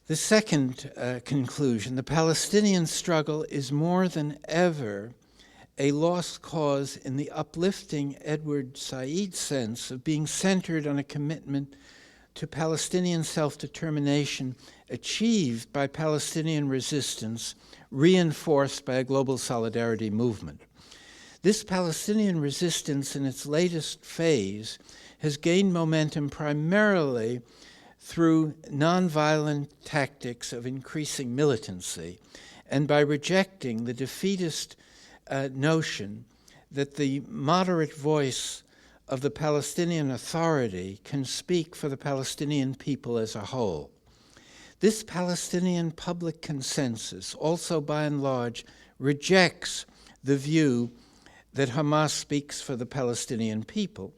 The second conclusion, the Palestinian struggle is more than ever a lost cause in the uplifting Edward Said sense of being centered on a commitment to Palestinian self-determination achieved by Palestinian resistance, reinforced by a global solidarity movement. This Palestinian resistance in its latest phase has gained momentum primarily through nonviolent tactics of increasing militancy and by rejecting the defeatist notion that the moderate voice of the Palestinian Authority can speak for the Palestinian people as a whole. This Palestinian public consensus also, by and large, rejects the view that Hamas speaks for the Palestinian people.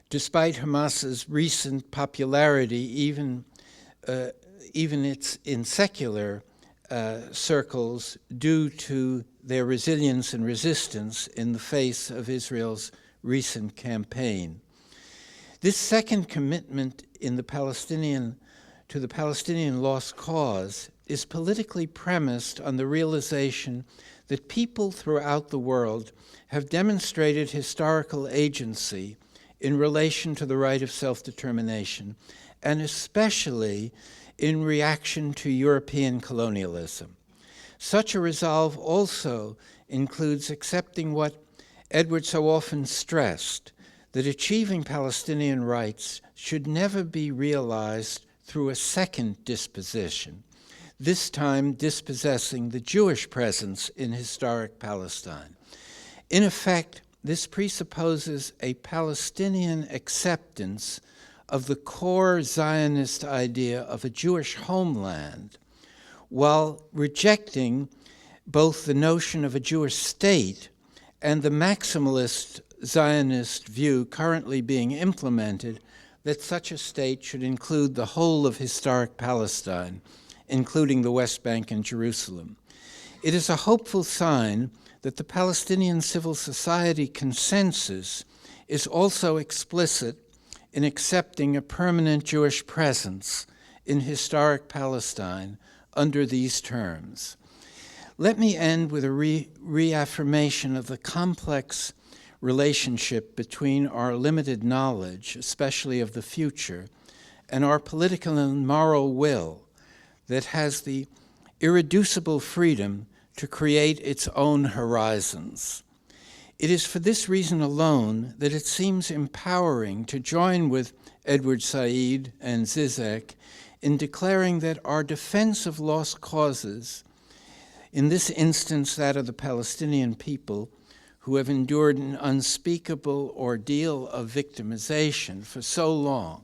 Despite Hamas's recent popularity, even in secular circles, due to their resilience and resistance in the face of Israel's recent campaign. This second commitment to the Palestinian lost cause is politically premised on the realization that people throughout the world have demonstrated historical agency in relation to the right of self-determination, and especially in reaction to European colonialism. Such a resolve also includes accepting what Edward so often stressed, that achieving Palestinian rights should never be realized through a second disposition, this time dispossessing the Jewish presence in historic Palestine. In effect, this presupposes a Palestinian acceptance of the core Zionist idea of a Jewish homeland, while rejecting both the notion of a Jewish state and the maximalist Zionist view currently being implemented that such a state should include the whole of historic Palestine, including the West Bank and Jerusalem. It is a hopeful sign that the Palestinian civil society consensus is also explicit in accepting a permanent Jewish presence in historic Palestine under these terms. Let me end with a reaffirmation of the complex relationship between our limited knowledge, especially of the future, and our political and moral will that has the irreducible freedom to create its own horizons. It is for this reason alone that it seems empowering to join with Edward Said and Zizek in declaring that our defense of lost causes, in this instance that of the Palestinian people, who have endured an unspeakable ordeal of victimization for so long,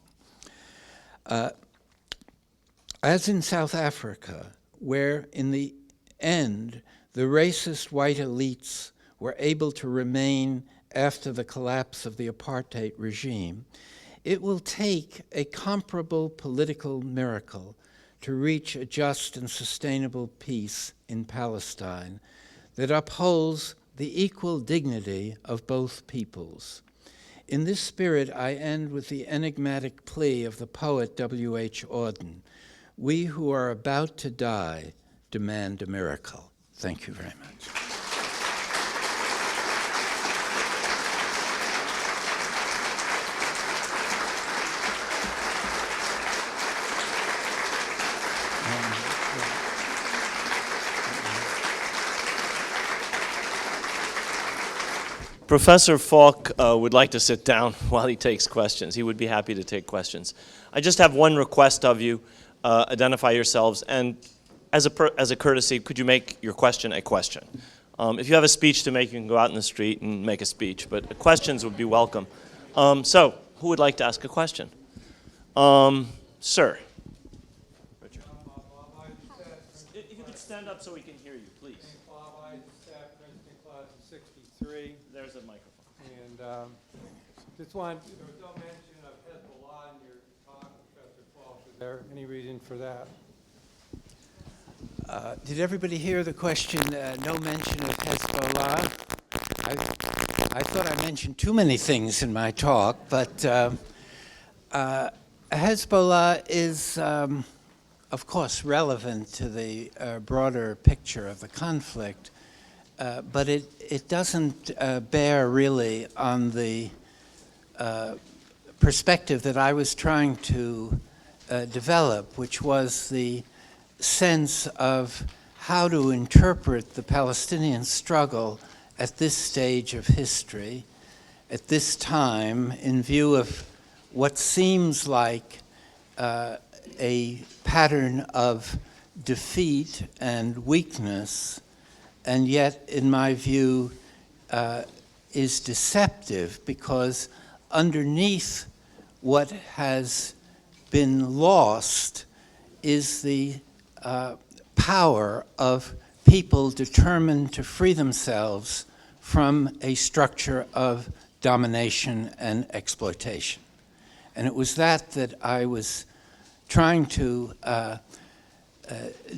as in South Africa, where in the end the racist white elites were able to remain after the collapse of the apartheid regime, it will take a comparable political miracle to reach a just and sustainable peace in Palestine that upholds the equal dignity of both peoples. In this spirit, I end with the enigmatic plea of the poet W.H. Auden: "We who are about to die demand a miracle." Thank you very much. Professor Falk would like to sit down while he takes questions. He would be happy to take questions. I just have one request of you. Identify yourselves, and as a courtesy, could you make your question a question? If you have a speech to make, you can go out in the street and make a speech, but questions would be welcome. So, who would like to ask a question? Sir. Richard. If you could stand up so we can hear you, please. There's a microphone. And just want, there was no mention of Hezbollah in your talk, Professor Falk. Is there any reason for that? Did everybody hear the question, no mention of Hezbollah? I thought I mentioned too many things in my talk, but Hezbollah is, of course, relevant to the broader picture of the conflict. But it doesn't bear really on the perspective that I was trying to develop, which was the sense of how to interpret the Palestinian struggle at this stage of history, at this time, in view of what seems like a pattern of defeat and weakness, and yet, in my view, is deceptive, because underneath what has been lost is the power of people determined to free themselves from a structure of domination and exploitation. And it was that I was trying to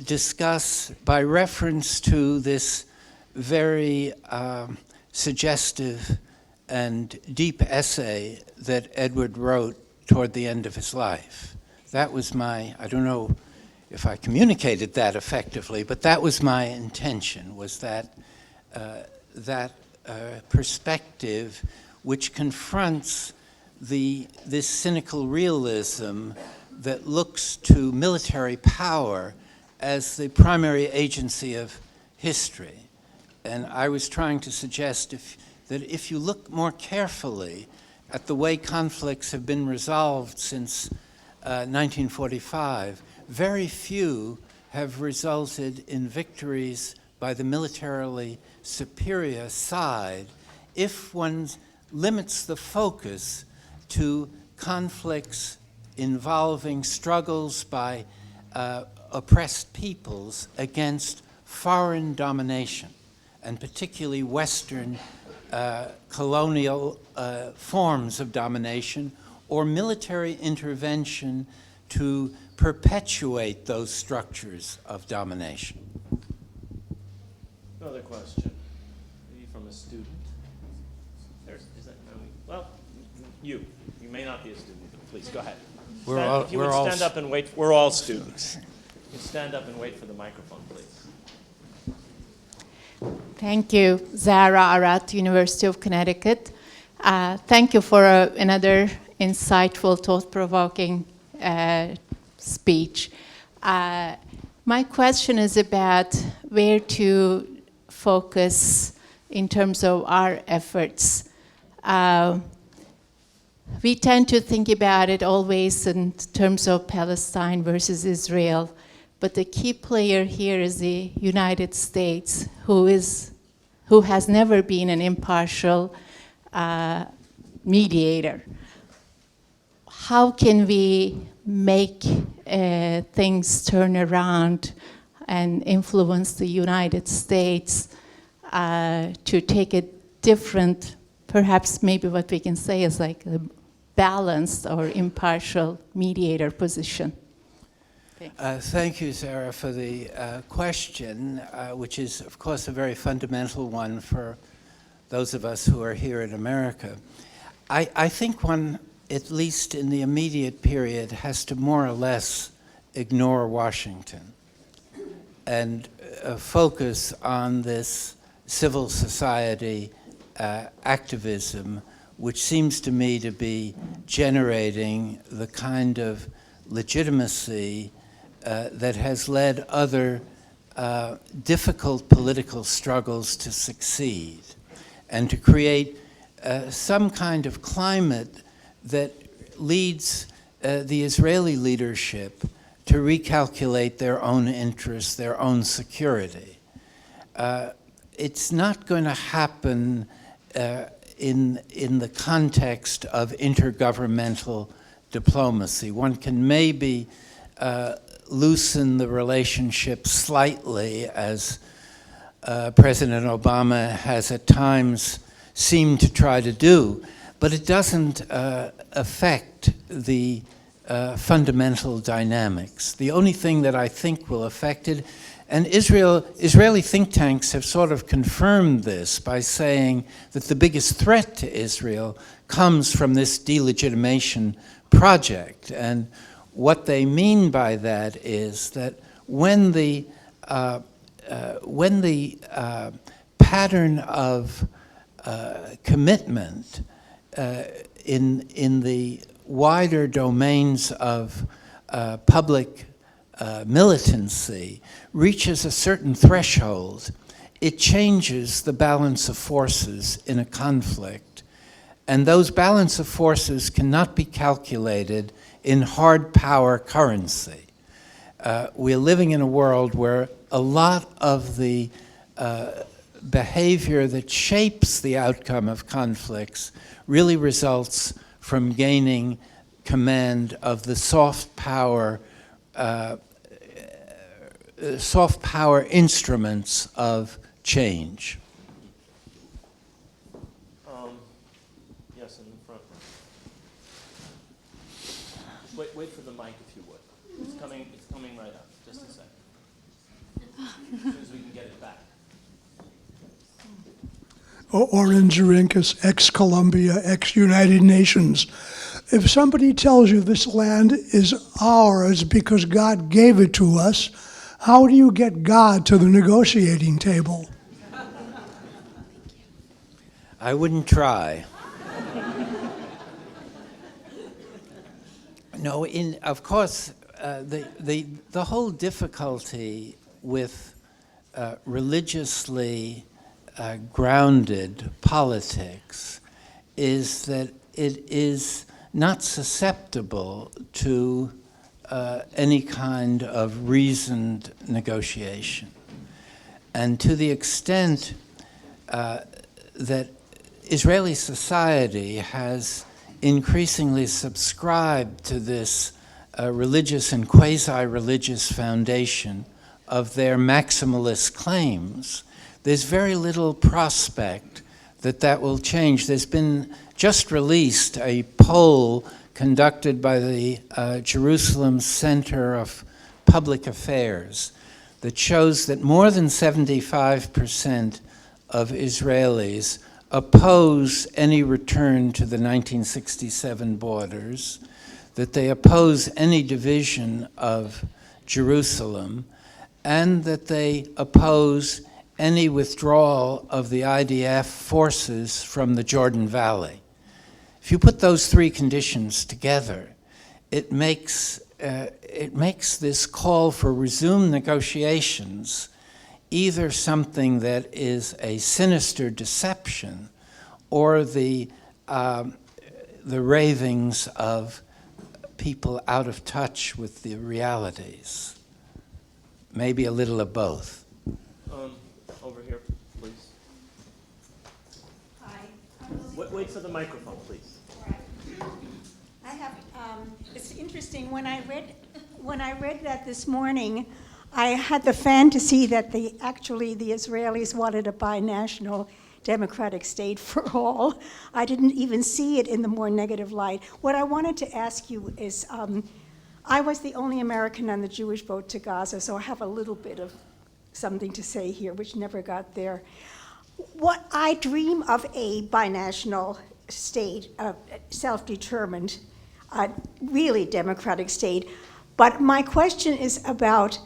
discuss by reference to this very suggestive and deep essay that Edward wrote toward the end of his life. That was I don't know if I communicated that effectively, but that was my intention, was that perspective which confronts this cynical realism that looks to military power as the primary agency of history. And I was trying to suggest that if you look more carefully at the way conflicts have been resolved since 1945, very few have resulted in victories by the militarily superior side if one limits the focus to conflicts involving struggles by oppressed peoples against foreign domination, and particularly Western colonial forms of domination, or military intervention to perpetuate those structures of domination. Another question, maybe from a student. Well, you may not be a student, but please go ahead. If you would stand up and wait, we're all students. You stand up and wait for the microphone, please. Thank you, Zahra Arat, University of Connecticut. Thank you for another insightful, thought-provoking speech. My question is about where to focus in terms of our efforts. We tend to think about it always in terms of Palestine versus Israel, but the key player here is the United States, who has never been an impartial mediator. How can we make things turn around and influence the United States to take a different, perhaps maybe what we can say is like a balanced or impartial mediator position? Thank you, Sarah, for the question, which is, of course, a very fundamental one for those of us who are here in America. I think one, at least in the immediate period, has to more or less ignore Washington and focus on this civil society activism, which seems to me to be generating the kind of legitimacy that has led other difficult political struggles to succeed, and to create some kind of climate that leads the Israeli leadership to recalculate their own interests, their own security. It's not going to happen in the context of intergovernmental diplomacy. One can maybe loosen the relationship slightly, as President Obama has at times seemed to try to do, but it doesn't affect the fundamental dynamics. The only thing that I think will affect it, and Israeli think tanks have sort of confirmed this by saying that the biggest threat to Israel comes from this delegitimation project. And what they mean by that is that when the pattern of commitment in the wider domains of public militancy reaches a certain threshold, it changes the balance of forces in a conflict. And those balance of forces cannot be calculated in hard power currency. We're living in a world where a lot of the behavior that shapes the outcome of conflicts really results from gaining command of the soft power instruments of change. Yes, in the front. Wait for the mic if you would. It's coming right up. Just a second. As soon as we can get it back. Oren Zarinkis, ex-Columbia, ex-United Nations. If somebody tells you this land is ours because God gave it to us, how do you get God to the negotiating table? I wouldn't try. No, of course, the whole difficulty with religiously grounded politics is that it is not susceptible to any kind of reasoned negotiation. And to the extent that Israeli society has increasingly subscribed to this religious and quasi-religious foundation of their maximalist claims, there's very little prospect that that will change. There's been just released a poll conducted by the Jerusalem Center of Public Affairs that shows that more than 75% of Israelis oppose any return to the 1967 borders, that they oppose any division of Jerusalem, and that they oppose any withdrawal of the IDF forces from the Jordan Valley. If you put those three conditions together, it makes this call for resumed negotiations either something that is a sinister deception or the ravings of people out of touch with the realities. Maybe a little of both. Over here, please. Hi. Wait for the microphone, please. I have. It's interesting. When I read that this morning, I had the fantasy that the Israelis wanted a binational democratic state for all. I didn't even see it in the more negative light. What I wanted to ask you is, I was the only American on the Jewish boat to Gaza, so I have a little bit of something to say here, which never got there. What I dream of a binational state, self-determined, really democratic state. But my question is about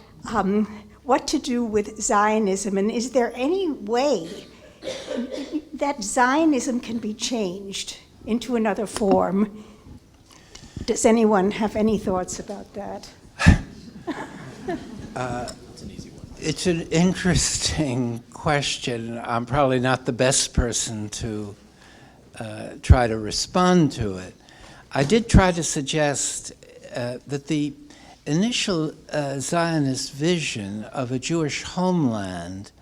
what to do with Zionism, and is there any way that Zionism can be changed into another form? Does anyone have any thoughts about that? It's an easy one. It's an interesting question. I'm probably not the best person to try to respond to it. I did try to suggest that the initial Zionist vision of a Jewish homeland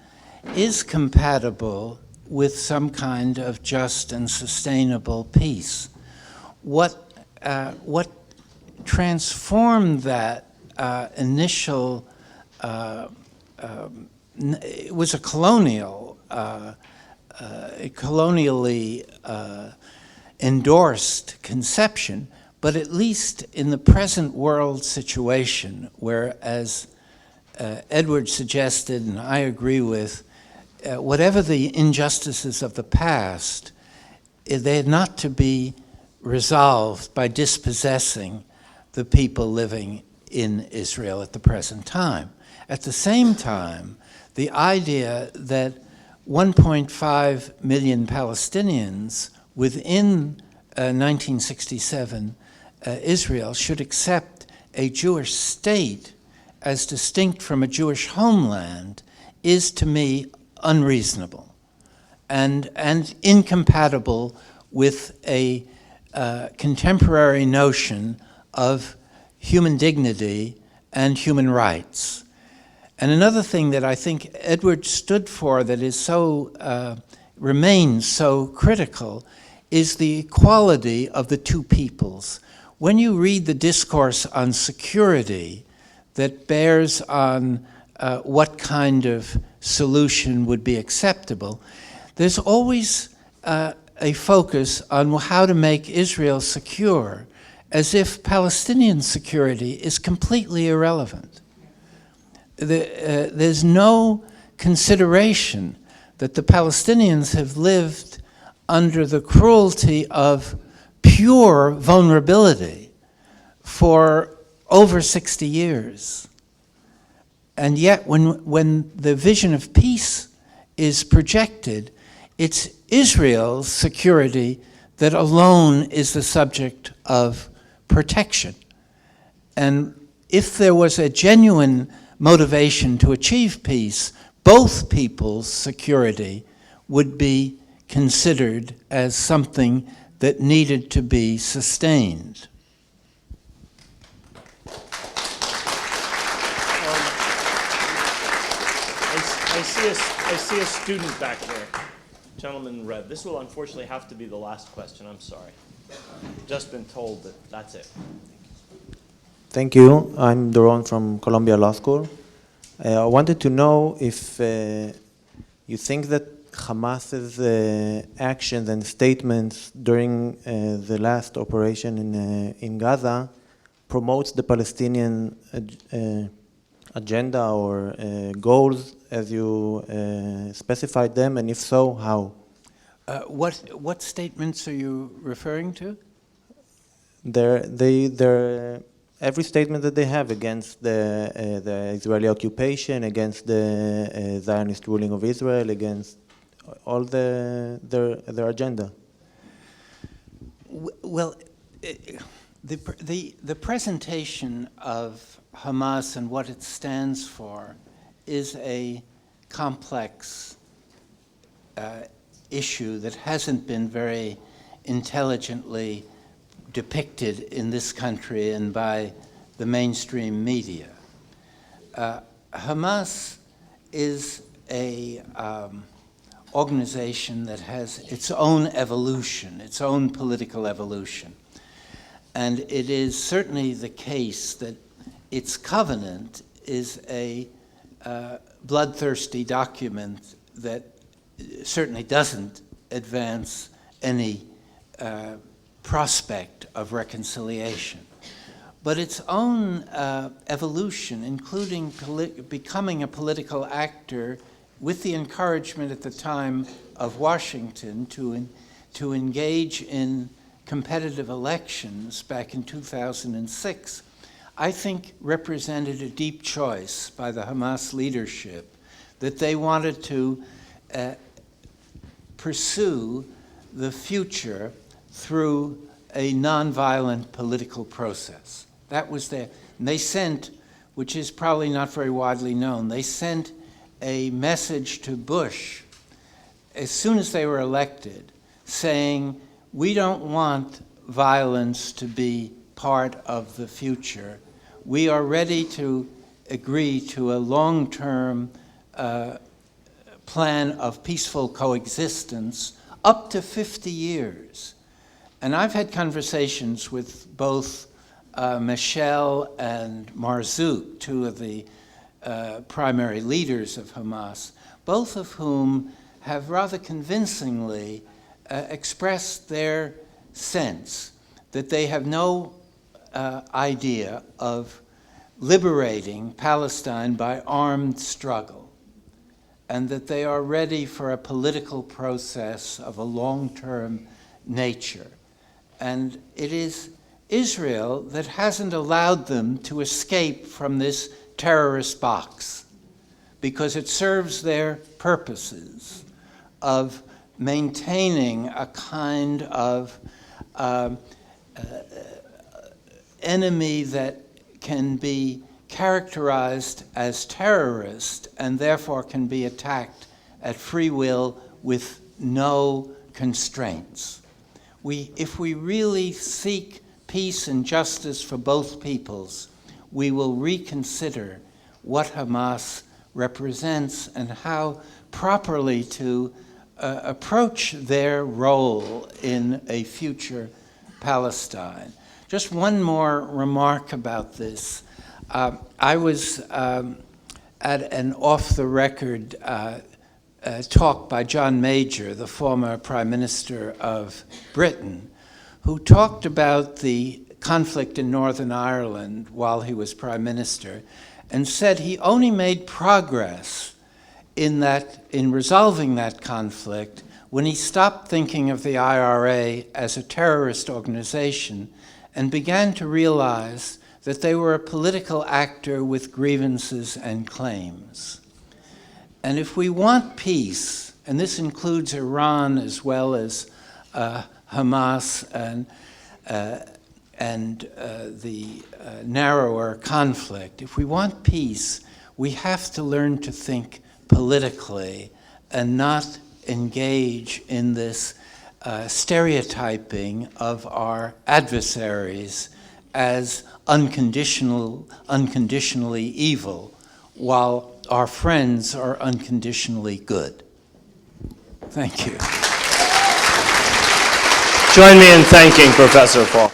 is compatible with some kind of just and sustainable peace. What transformed that initial, it was a colonially endorsed conception, but at least in the present world situation, where, as Edward suggested, and I agree with, whatever the injustices of the past, they're not to be resolved by dispossessing the people living in Israel at the present time. At the same time, the idea that 1.5 million Palestinians within 1967 Israel should accept a Jewish state as distinct from a Jewish homeland is, to me, unreasonable and incompatible with a contemporary notion of human dignity and human rights. And another thing that I think Edward stood for that is remains so critical is the equality of the two peoples. When you read the discourse on security that bears on what kind of solution would be acceptable, there's always a focus on how to make Israel secure, as if Palestinian security is completely irrelevant. There's no consideration that the Palestinians have lived under the cruelty of pure vulnerability for over 60 years. And yet when the vision of peace is projected, it's Israel's security that alone is the subject of protection. And if there was a genuine motivation to achieve peace, both people's security would be considered as something that needed to be sustained. I see a student back there. Gentleman in red. This will unfortunately have to be the last question. I'm sorry. Just been told that that's it. Thank you. I'm Doron from Columbia Law School. I wanted to know if you think that Hamas's actions and statements during the last operation in Gaza promotes the Palestinian agenda or goals as you specified them, and if so, how? What statements are you referring to? Every statement that they have against the Israeli occupation, against the Zionist ruling of Israel, against all their agenda. Well, the presentation of Hamas and what it stands for is a complex issue that hasn't been very intelligently depicted in this country and by the mainstream media. Hamas is a organization that has its own evolution, its own political evolution. And it is certainly the case that its covenant is a bloodthirsty document that certainly doesn't advance any prospect of reconciliation. But its own evolution, including becoming a political actor with the encouragement at the time of Washington to engage in competitive elections back in 2006, I think represented a deep choice by the Hamas leadership that they wanted to pursue the future through a nonviolent political process. That was their, and they sent, which is probably not very widely known, they sent a message to Bush as soon as they were elected saying, we don't want violence to be part of the future. We are ready to agree to a long-term plan of peaceful coexistence up to 50 years. And I've had conversations with both Michel and Marzouk, two of the primary leaders of Hamas, both of whom have rather convincingly expressed their sense that they have no idea of liberating Palestine by armed struggle, and that they are ready for a political process of a long-term nature. And it is Israel that hasn't allowed them to escape from this terrorist box, because it serves their purposes of maintaining a kind of enemy that can be characterized as terrorist and therefore can be attacked at free will with no constraints. If we really seek peace and justice for both peoples, we will reconsider what Hamas represents and how properly to approach their role in a future Palestine. Just one more remark about this. I was at an off-the-record talk by John Major, the former Prime Minister of Britain, who talked about the conflict in Northern Ireland while he was Prime Minister, and said he only made progress in resolving that conflict when he stopped thinking of the IRA as a terrorist organization and began to realize that they were a political actor with grievances and claims. And if we want peace, and this includes Iran as well as Hamas and the narrower conflict, if we want peace, we have to learn to think politically and not engage in this stereotyping of our adversaries as unconditionally evil, while our friends are unconditionally good. Thank you. Join me in thanking Professor Falk.